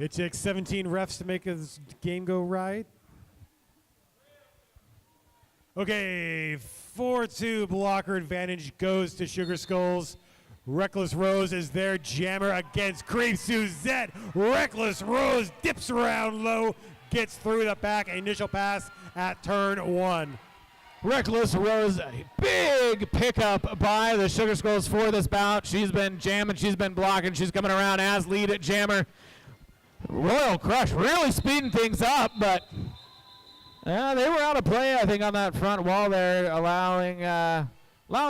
It takes 17 refs to make this game go right. Okay, 4-2 blocker advantage goes to Sugar Skulls. Reckless Rose is their jammer against Creep Suzette. Reckless Rose dips around low, gets through the back. Initial pass at turn 1. Reckless Rose, a big pickup by the Sugar Skulls for this bout. She's been jamming, she's been blocking, she's coming around as lead jammer. Royal Crush really speeding things up, but they were out of play, I think, on that front wall there, allowing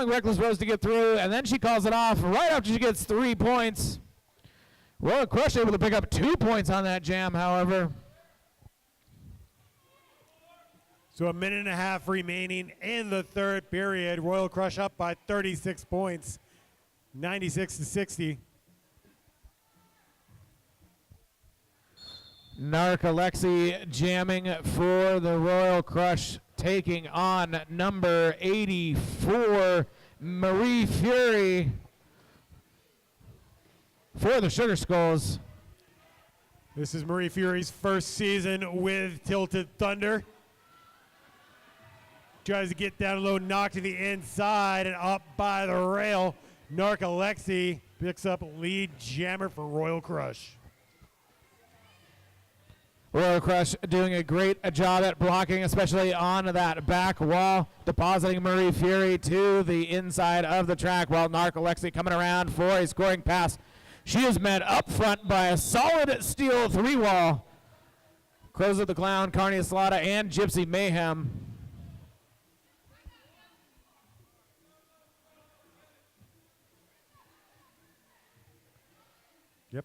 Reckless Rose to get through, and then she calls it off right after she gets 3 points. Royal Crush able to pick up 2 points on that jam, however. So a minute and a half remaining in the third period. Royal Crush up by 36 points, 96-60. Narcolepsy jamming for the Royal Crush, taking on number 84, Marie Fury, for the Sugar Skulls. This is Marie Fury's first season with Tilted Thunder. Tries to get down low, knocked to the inside and up by the rail. Narcolepsy picks up lead jammer for Royal Crush. Royal Crush doing a great job at blocking, especially on that back wall, depositing Marie Fury to the inside of the track, while Narcolepsy coming around for a scoring pass. She is met up front by a solid steel 3-wall. Crows the Clown, Carney Slaughter, and Gypsy Mayhem. Yep.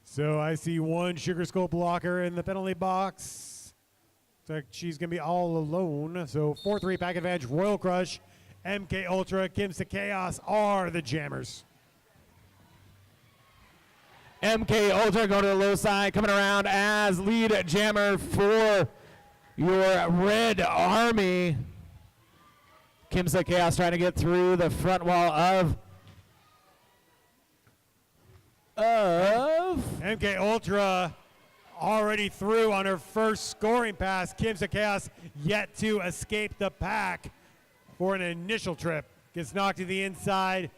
So I see one Sugar Skull blocker in the penalty box. Looks like she's going to be all alone. So 4-3 pack advantage. Royal Crush, MK Ultra, Kimsta Chaos are the jammers. MK Ultra going to the low side, coming around as lead jammer for your Red Army. Kimsta Chaos trying to get through the front wall of MK Ultra already through on her first scoring pass. Kimsta Chaos yet to escape the pack for an initial trip. Gets knocked to the inside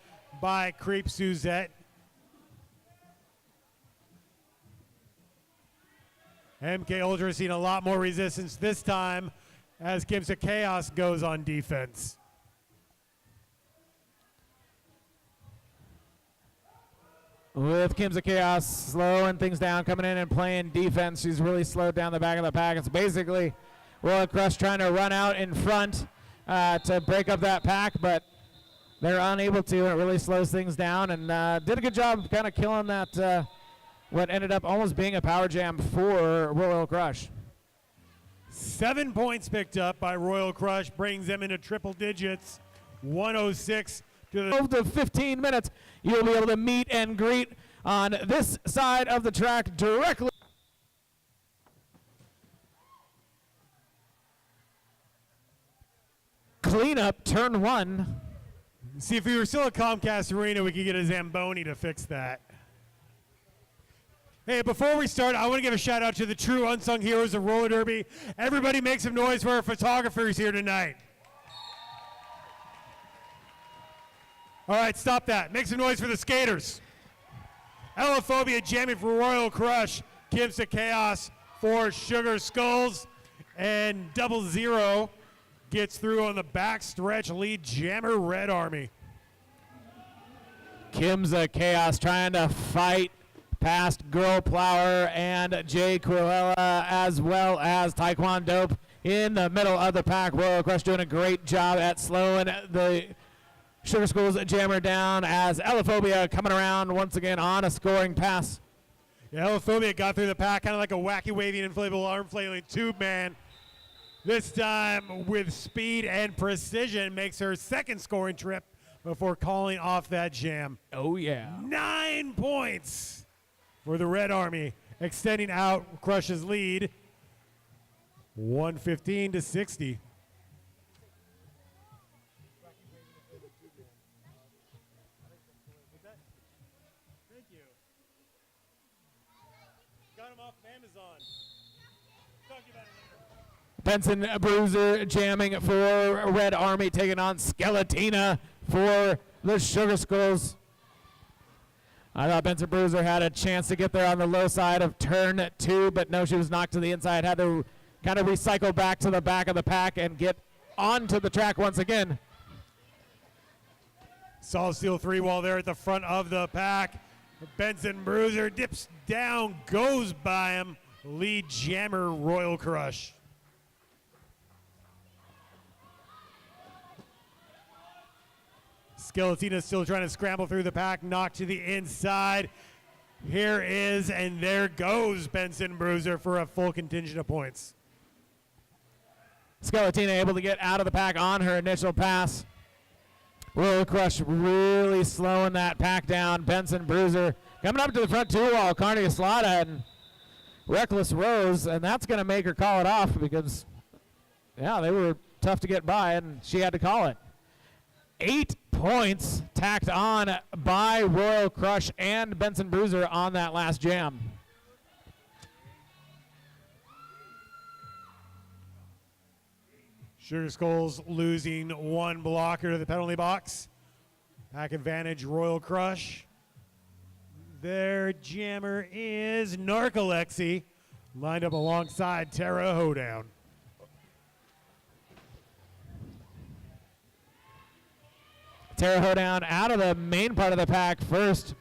by Creep Suzette. MK Ultra has seen a lot more resistance this time as Kimsta Chaos goes on defense. With Kimsta Chaos slowing things down, coming in and playing defense. She's really slowed down the back of the pack. It's basically Royal Crush trying to run out in front to break up that pack, but they're unable to, and it really slows things down, and did a good job kind of killing that, what ended up almost being a power jam for Royal Crush. 7 points picked up by Royal Crush, brings them into triple digits. 106 to the 12 to 15 minutes, you'll be able to meet and greet on this side of the track directly. Cleanup, turn 1. See, if we were still at Comcast Arena, we could get a Zamboni to fix that. Hey, before we start, I want to give a shout out to the true unsung heroes of roller derby. Everybody make some noise for our photographers here tonight. All right, stop that. Make some noise for the skaters. Elaphobia jamming for Royal Crush. Kimsta Chaos for Sugar Skulls. And 00 gets through on the back stretch. Lead jammer, Red Army. Kimsta Chaos trying to fight past Girl Plower and Jay Cruella, as well as Taekwondo in the middle of the pack. Royal Crush doing a great job at slowing the Sugar Skulls jammer down as Elaphobia coming around once again on a scoring pass. Yeah, Elaphobia got through the pack kind of like a wacky waving inflatable arm flailing tube man. This time with speed and precision, makes her second scoring trip before calling off that jam. Oh yeah. 9 points for the Red Army, extending out Crush's lead, 115 to 60. you. Got them off Amazon. Talk to you about it later. Benson Bruiser jamming for Red Army, taking on Skeletina for the Sugar Skulls. I thought Benson Bruiser had a chance to get there on the low side of turn 2, but no, she was knocked to the inside. Had to kind of recycle back to the back of the pack and get onto the track once again. Solid steel 3-wall there at the front of the pack. Benson Bruiser dips down, goes by him. Lead jammer Royal Crush. Skeletina still trying to scramble through the pack, knocked to the inside. Here is, and there goes Benson Bruiser for a full contingent of points. Skeletina able to get out of the pack on her initial pass. Royal Crush really slowing that pack down. Benson Bruiser coming up to the front 2-wall. Carney Eslada and Reckless Rose, and that's going to make her call it off because, yeah, they were tough to get by, and she had to call it. 8 points tacked on by Royal Crush and Benson Bruiser on that last jam. Sugar Skulls losing 1 blocker to the penalty box. Pack advantage, Royal Crush. Their jammer is Narcolepsy, lined up alongside Tara Hoedown. Tara Hoedown out of the main part of the pack first.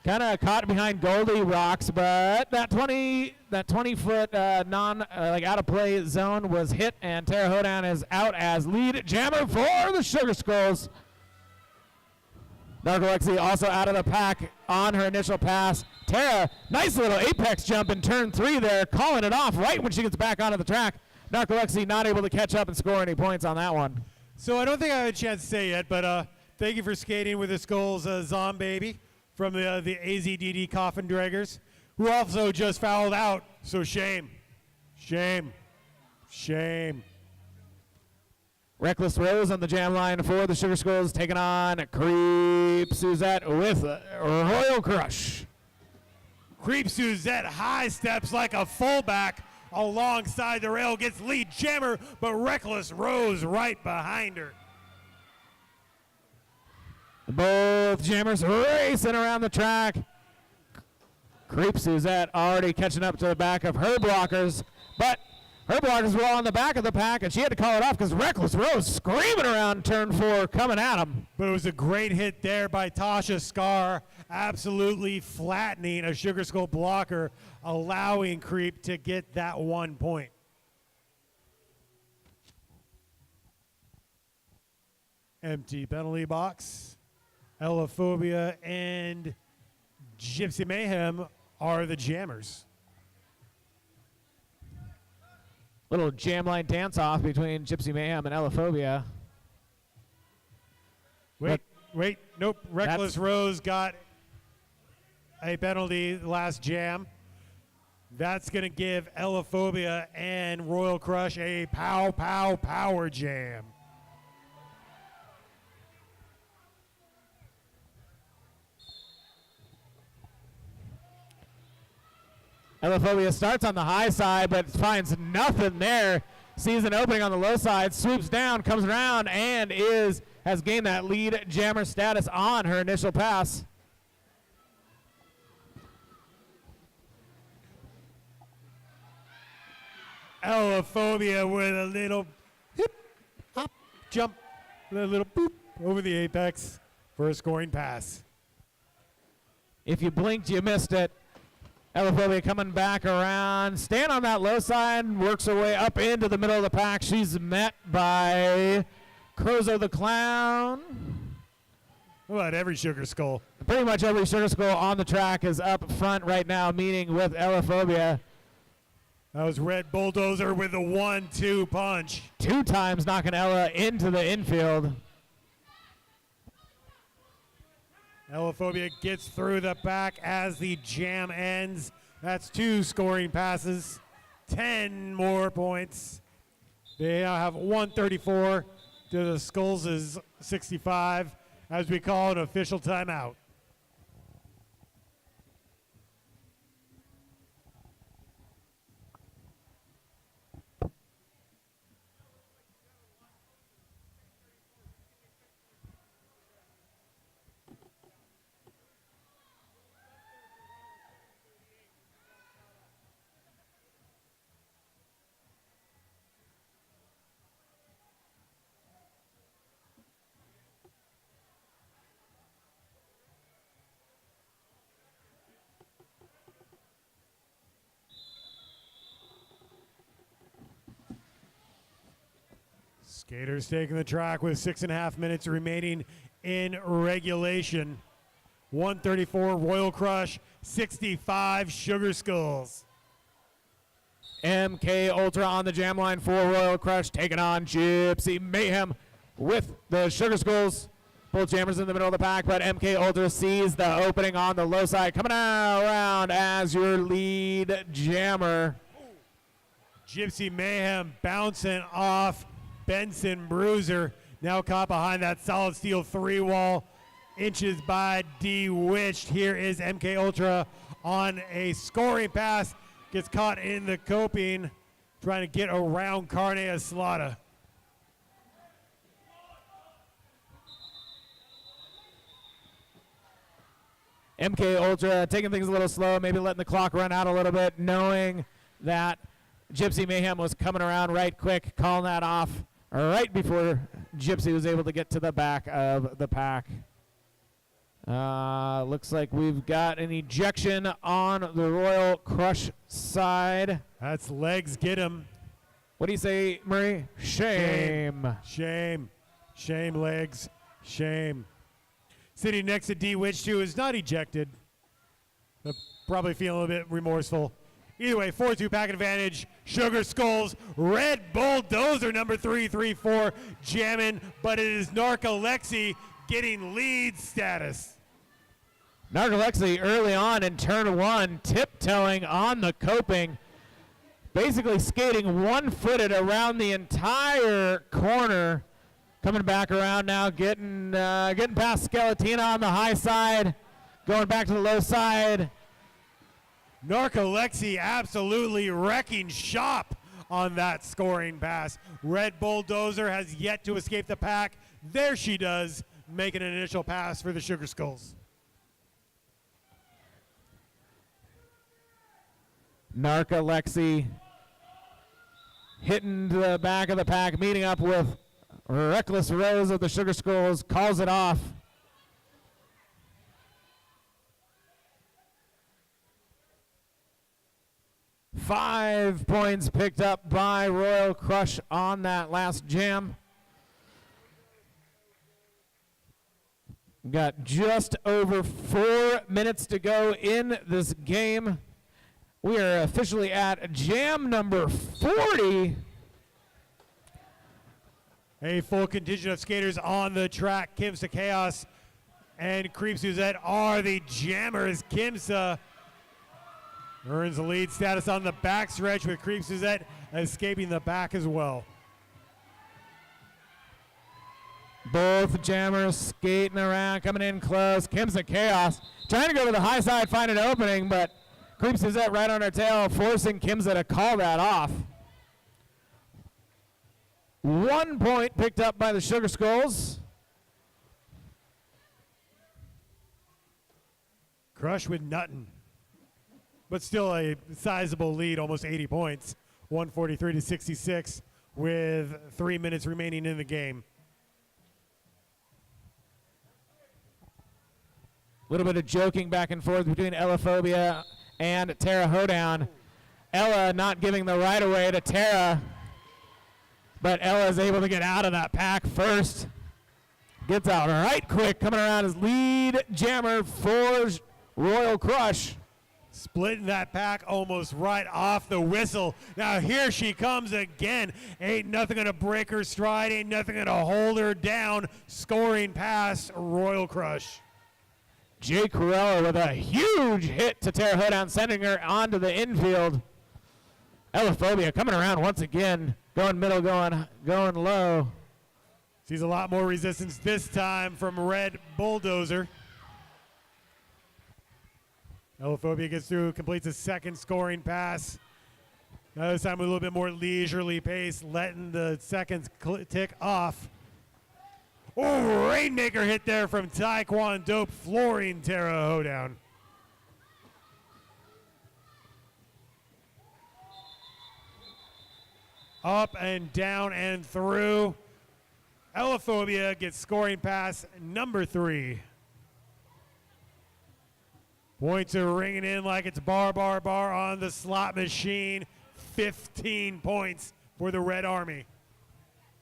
Kind of caught behind Goldie Rocks, but that 20-foot like out of play zone was hit, and Tara Hoedown is out as lead jammer for the Sugar Skulls. Narcolepsy also out of the pack on her initial pass. Tara, nice little apex jump in turn 3 there, calling it off right when she gets back onto the track. Narcolepsy not able to catch up and score any points on that one. So I don't think I have a chance to say yet, but thank you for skating with the Skulls, Zombaby from the AZDD Coffin Draggers, who also just fouled out. So shame, shame, shame. Reckless Rose on the jam line for the Sugar Skulls, taking on Creep Suzette with Royal Crush. Creep Suzette high steps like a fullback alongside the rail, gets lead jammer, but Reckless Rose right behind her. Both jammers racing around the track. Creep Suzette already catching up to the back of her blockers, but her blockers were on the back of the pack, and she had to call it off because Reckless Rose screaming around turn 4, coming at him. But it was a great hit there by Tasha Scar, absolutely flattening a Sugar Skull blocker, allowing Creep to get that 1 point. Empty penalty box. Ellaphobia and Gypsy Mayhem are the jammers. Little jam line dance off between Gypsy Mayhem and Ellaphobia. Wait, nope. Reckless Rose got a penalty last jam. That's going to give Ellaphobia and Royal Crush a power jam. Ellaphobia starts on the high side, but finds nothing there. Sees an opening on the low side, swoops down, comes around, and has gained that lead jammer status on her initial pass. Ellaphobia with a little hip, hop, jump, a little boop over the apex for a scoring pass. If you blinked, you missed it. Ellaphobia coming back around, staying on that low side, works her way up into the middle of the pack. She's met by Crozo the Clown. What about every Sugar Skull? Pretty much every Sugar Skull on the track is up front right now, meeting with Ellaphobia. That was Red Bulldozer with a 1-2 punch. 2 times knocking Ella into the infield. Ellaphobia gets through the back as the jam ends. That's 2 scoring passes, 10 more points. They now have 134 to the Skulls' 65 as we call an official timeout. Skaters taking the track with 6.5 minutes remaining in regulation. 134 Royal Crush, 65 Sugar Skulls. MK Ultra on the jam line for Royal Crush, taking on Gypsy Mayhem with the Sugar Skulls. Both jammers in the middle of the pack, but MK Ultra sees the opening on the low side, coming around as your lead jammer. Gypsy Mayhem bouncing off Benson Bruiser. Now caught behind that solid steel 3-wall. Inches by D-Witched. Here is MK Ultra on a scoring pass. Gets caught in the coping, trying to get around Carne Aslada. MK Ultra taking things a little slow, maybe letting the clock run out a little bit, knowing that Gypsy Mayhem was coming around right quick, calling that off right before Gypsy was able to get to the back of the pack. Looks like we've got an ejection on the Royal Crush side. That's legs get him. What do you say, Murray? Shame. Shame. Shame, legs. Shame. Sitting next to D-Witched, who is not ejected. But probably feeling a little bit remorseful. Either way, 4-2 pack advantage. Sugar Skulls, Red Bulldozer number 334 jamming, but it is Narcolepsy getting lead status. Narcolepsy early on in turn one, tiptoeing on the coping, basically skating one-footed around the entire corner. Coming back around now, getting past Skeletina on the high side, going back to the low side. Narcolepsy absolutely wrecking shop on that scoring pass. Red Bulldozer has yet to escape the pack. There she does, making an initial pass for the Sugar Skulls. Narcolepsy hitting the back of the pack, meeting up with Reckless Rose of the Sugar Skulls, calls it off. Five points picked up by Royal Crush on that last jam. Got just over 4 minutes to go in this game. We are officially at jam number 40. A full contingent of skaters on the track. Kimsa Chaos and Creep Suzette are the jammers. Kimsa earns the lead status on the backstretch with Creep Suzette escaping the back as well. Both jammers skating around, coming in close. Kimsa Chaos trying to go to the high side, find an opening, but Creep Suzette right on her tail, forcing Kimsa to call that off. 1 point picked up by the Sugar Skulls. Crush with nothing, but still a sizable lead, almost 80 points. 143 to 66 with 3 minutes remaining in the game. A little bit of joking back and forth between Ellaphobia and Tara Hoedown. Ella not giving the right away to Tara, but Ella is able to get out of that pack first. Gets out right quick, coming around as lead jammer for Royal Crush. Splitting that pack almost right off the whistle. Now here she comes again. Ain't nothing gonna break her stride, ain't nothing gonna hold her down. Scoring pass, Royal Crush. Jay Corella with a huge hit to Tara Hoedown, sending her onto the infield. Ellaphobia coming around once again, going middle, going low. Sees a lot more resistance this time from Red Bulldozer. Ellaphobia gets through, completes a second scoring pass. Now this time with a little bit more leisurely pace, letting the seconds tick off. Oh, Rainmaker hit there from Taekwondo, flooring Tara Hoedown. Up and down and through. Ellaphobia gets scoring pass number 3. Points are ringing in like it's bar on the slot machine. 15 points for the Red Army.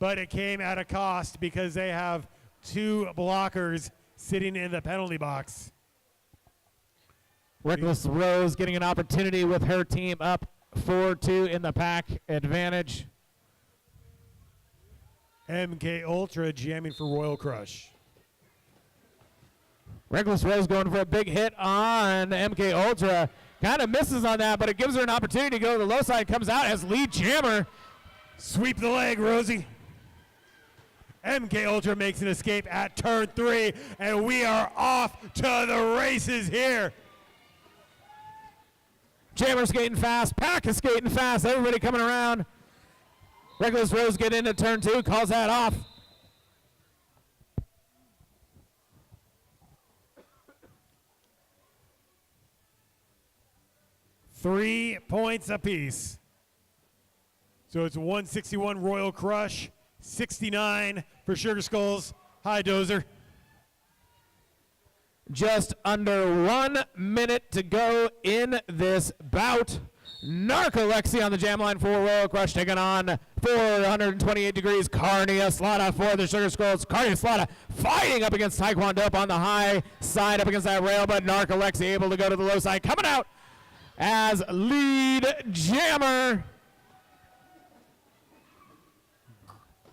but it came at a cost because they have 2 blockers sitting in the penalty box. Reckless Rose getting an opportunity with her team up 4-2 in the pack advantage. MK Ultra jamming for Royal Crush. Reckless Rose going for a big hit on MK Ultra. Kind of misses on that, but it gives her an opportunity to go to the low side. Comes out as lead jammer. Sweep the leg, Rosie. MK Ultra makes an escape at turn 3, and we are off to the races here. Jammer skating fast. Pack is skating fast. Everybody coming around. Reckless Rose get into turn 2. Calls that off. Three points apiece. So it's 161 Royal Crush, 69 for Sugar Skulls. Hi, Dozer. Just under 1 minute to go in this bout. Narcolepsy on the jam line for Royal Crush, taking on 428 degrees Carnia Slaughter for the Sugar Skulls. Carnia Slaughter fighting up against Taekwondo up on the high side, up against that rail, but Narcolepsy able to go to the low side, coming out as lead jammer.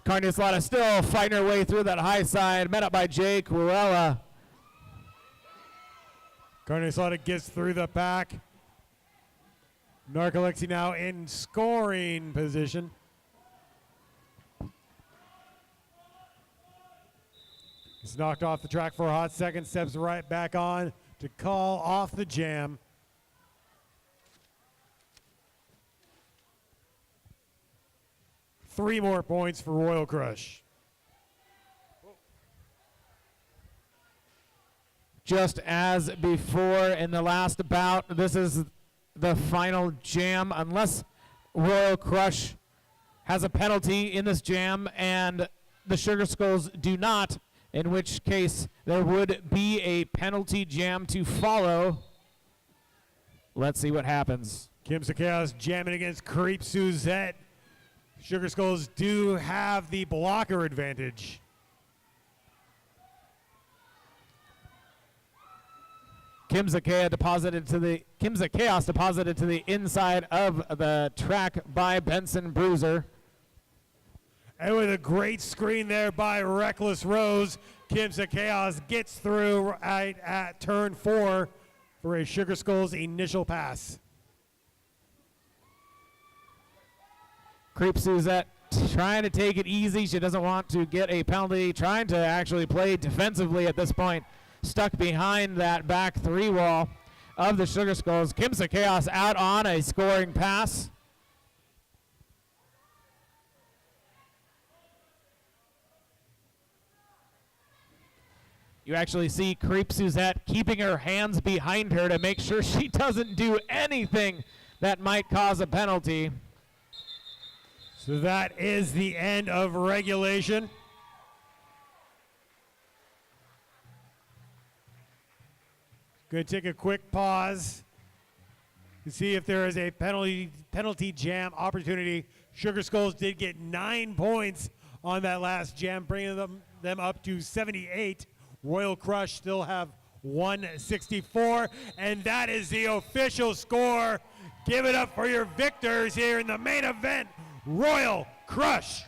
Carnia Slaughter still fighting her way through that high side, met up by Jay Cruella. Carnia Slaughter gets through the pack. Narcolepsy now in scoring position. He's knocked off the track for a hot second, steps right back on to call off the jam. Three more points for Royal Crush. Just as before in the last bout, this is the final jam. Unless Royal Crush has a penalty in this jam and the Sugar Skulls do not, in which case there would be a penalty jam to follow. Let's see what happens. Kimsa Chaos jamming against Creep Suzette. Sugar Skulls do have the blocker advantage. Kimsa Chaos deposited to the inside of the track by Benson Bruiser. And with a great screen there by Reckless Rose, Kimsa Chaos gets through right at turn 4 for a Sugar Skulls initial pass. Creep Suzette trying to take it easy. She doesn't want to get a penalty, trying to actually play defensively at this point. Stuck behind that back 3 wall of the Sugar Skulls. Kimsa Chaos out on a scoring pass. You actually see Creep Suzette keeping her hands behind her to make sure she doesn't do anything that might cause a penalty. So that is the end of regulation. Going to take a quick pause to see if there is a penalty jam opportunity. Sugar Skulls did get 9 points on that last jam, bringing them up to 78. Royal Crush still have 164, and that is the official score. Give it up for your victors here in the main event, Royal Crush.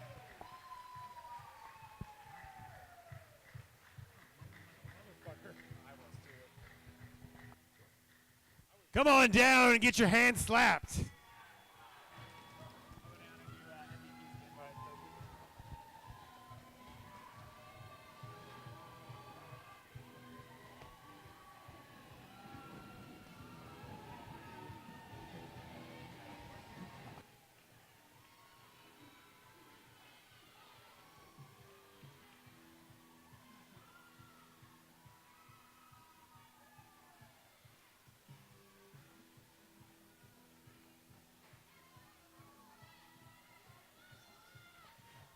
Come on down and get your hand slapped.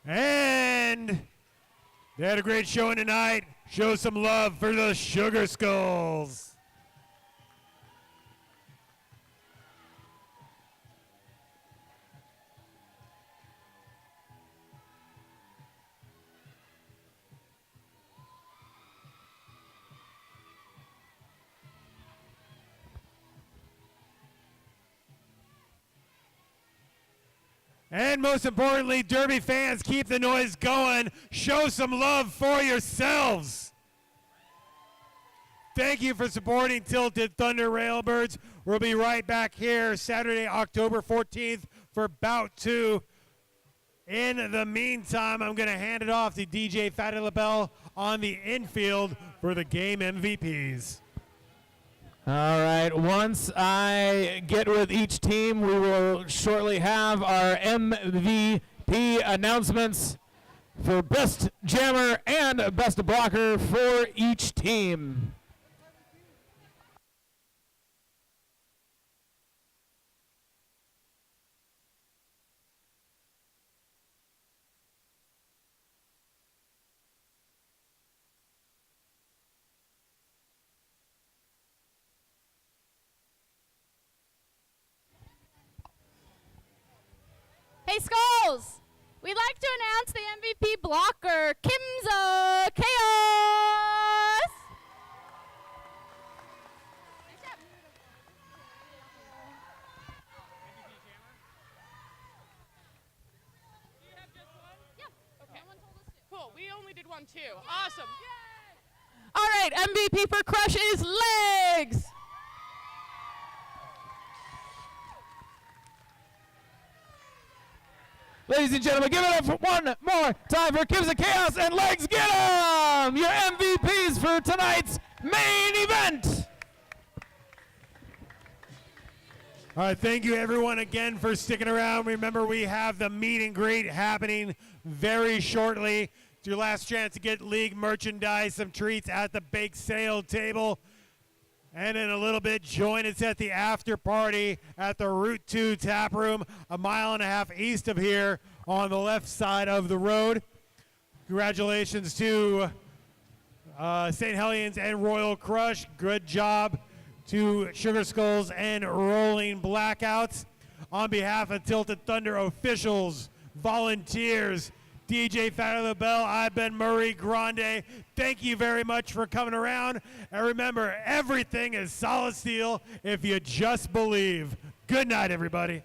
And they had a great showing tonight. Show some love for the Sugar Skulls. And most importantly, Derby fans, keep the noise going. Show some love for yourselves. Thank you for supporting Tilted Thunder Railbirds. We'll be right back here Saturday, October 14th for Bout 2. In the meantime, I'm going to hand it off to DJ Fatty LaBelle on the infield for the game MVPs. All right, once I get with each team, we will shortly have our MVP announcements for best jammer and best blocker for each team. Hey, Skulls! We'd like to announce the MVP blocker, Kimza Chaos! Cool. We only did one too. Awesome. All right, MVP for Crush is Legs! Ladies and gentlemen, give it up for one more time for Kimza Chaos and Legs Get 'em! Your MVPs for tonight's main event! All right, thank you everyone again for sticking around. Remember, we have the meet and greet happening very shortly. It's your last chance to get league merchandise, some treats at the bake sale table. And in a little bit, join us at the after party at the Route 2 Tap Room, a mile and a half east of here on the left side of the road. Congratulations to St. Helens and Royal Crush. Good job to Sugar Skulls and Rolling Blackouts. On behalf of Tilted Thunder officials, volunteers, DJ Fatty LaBelle, I've been Murray Grande. Thank you very much for coming around. And remember, everything is solid steel if you just believe. Good night, everybody.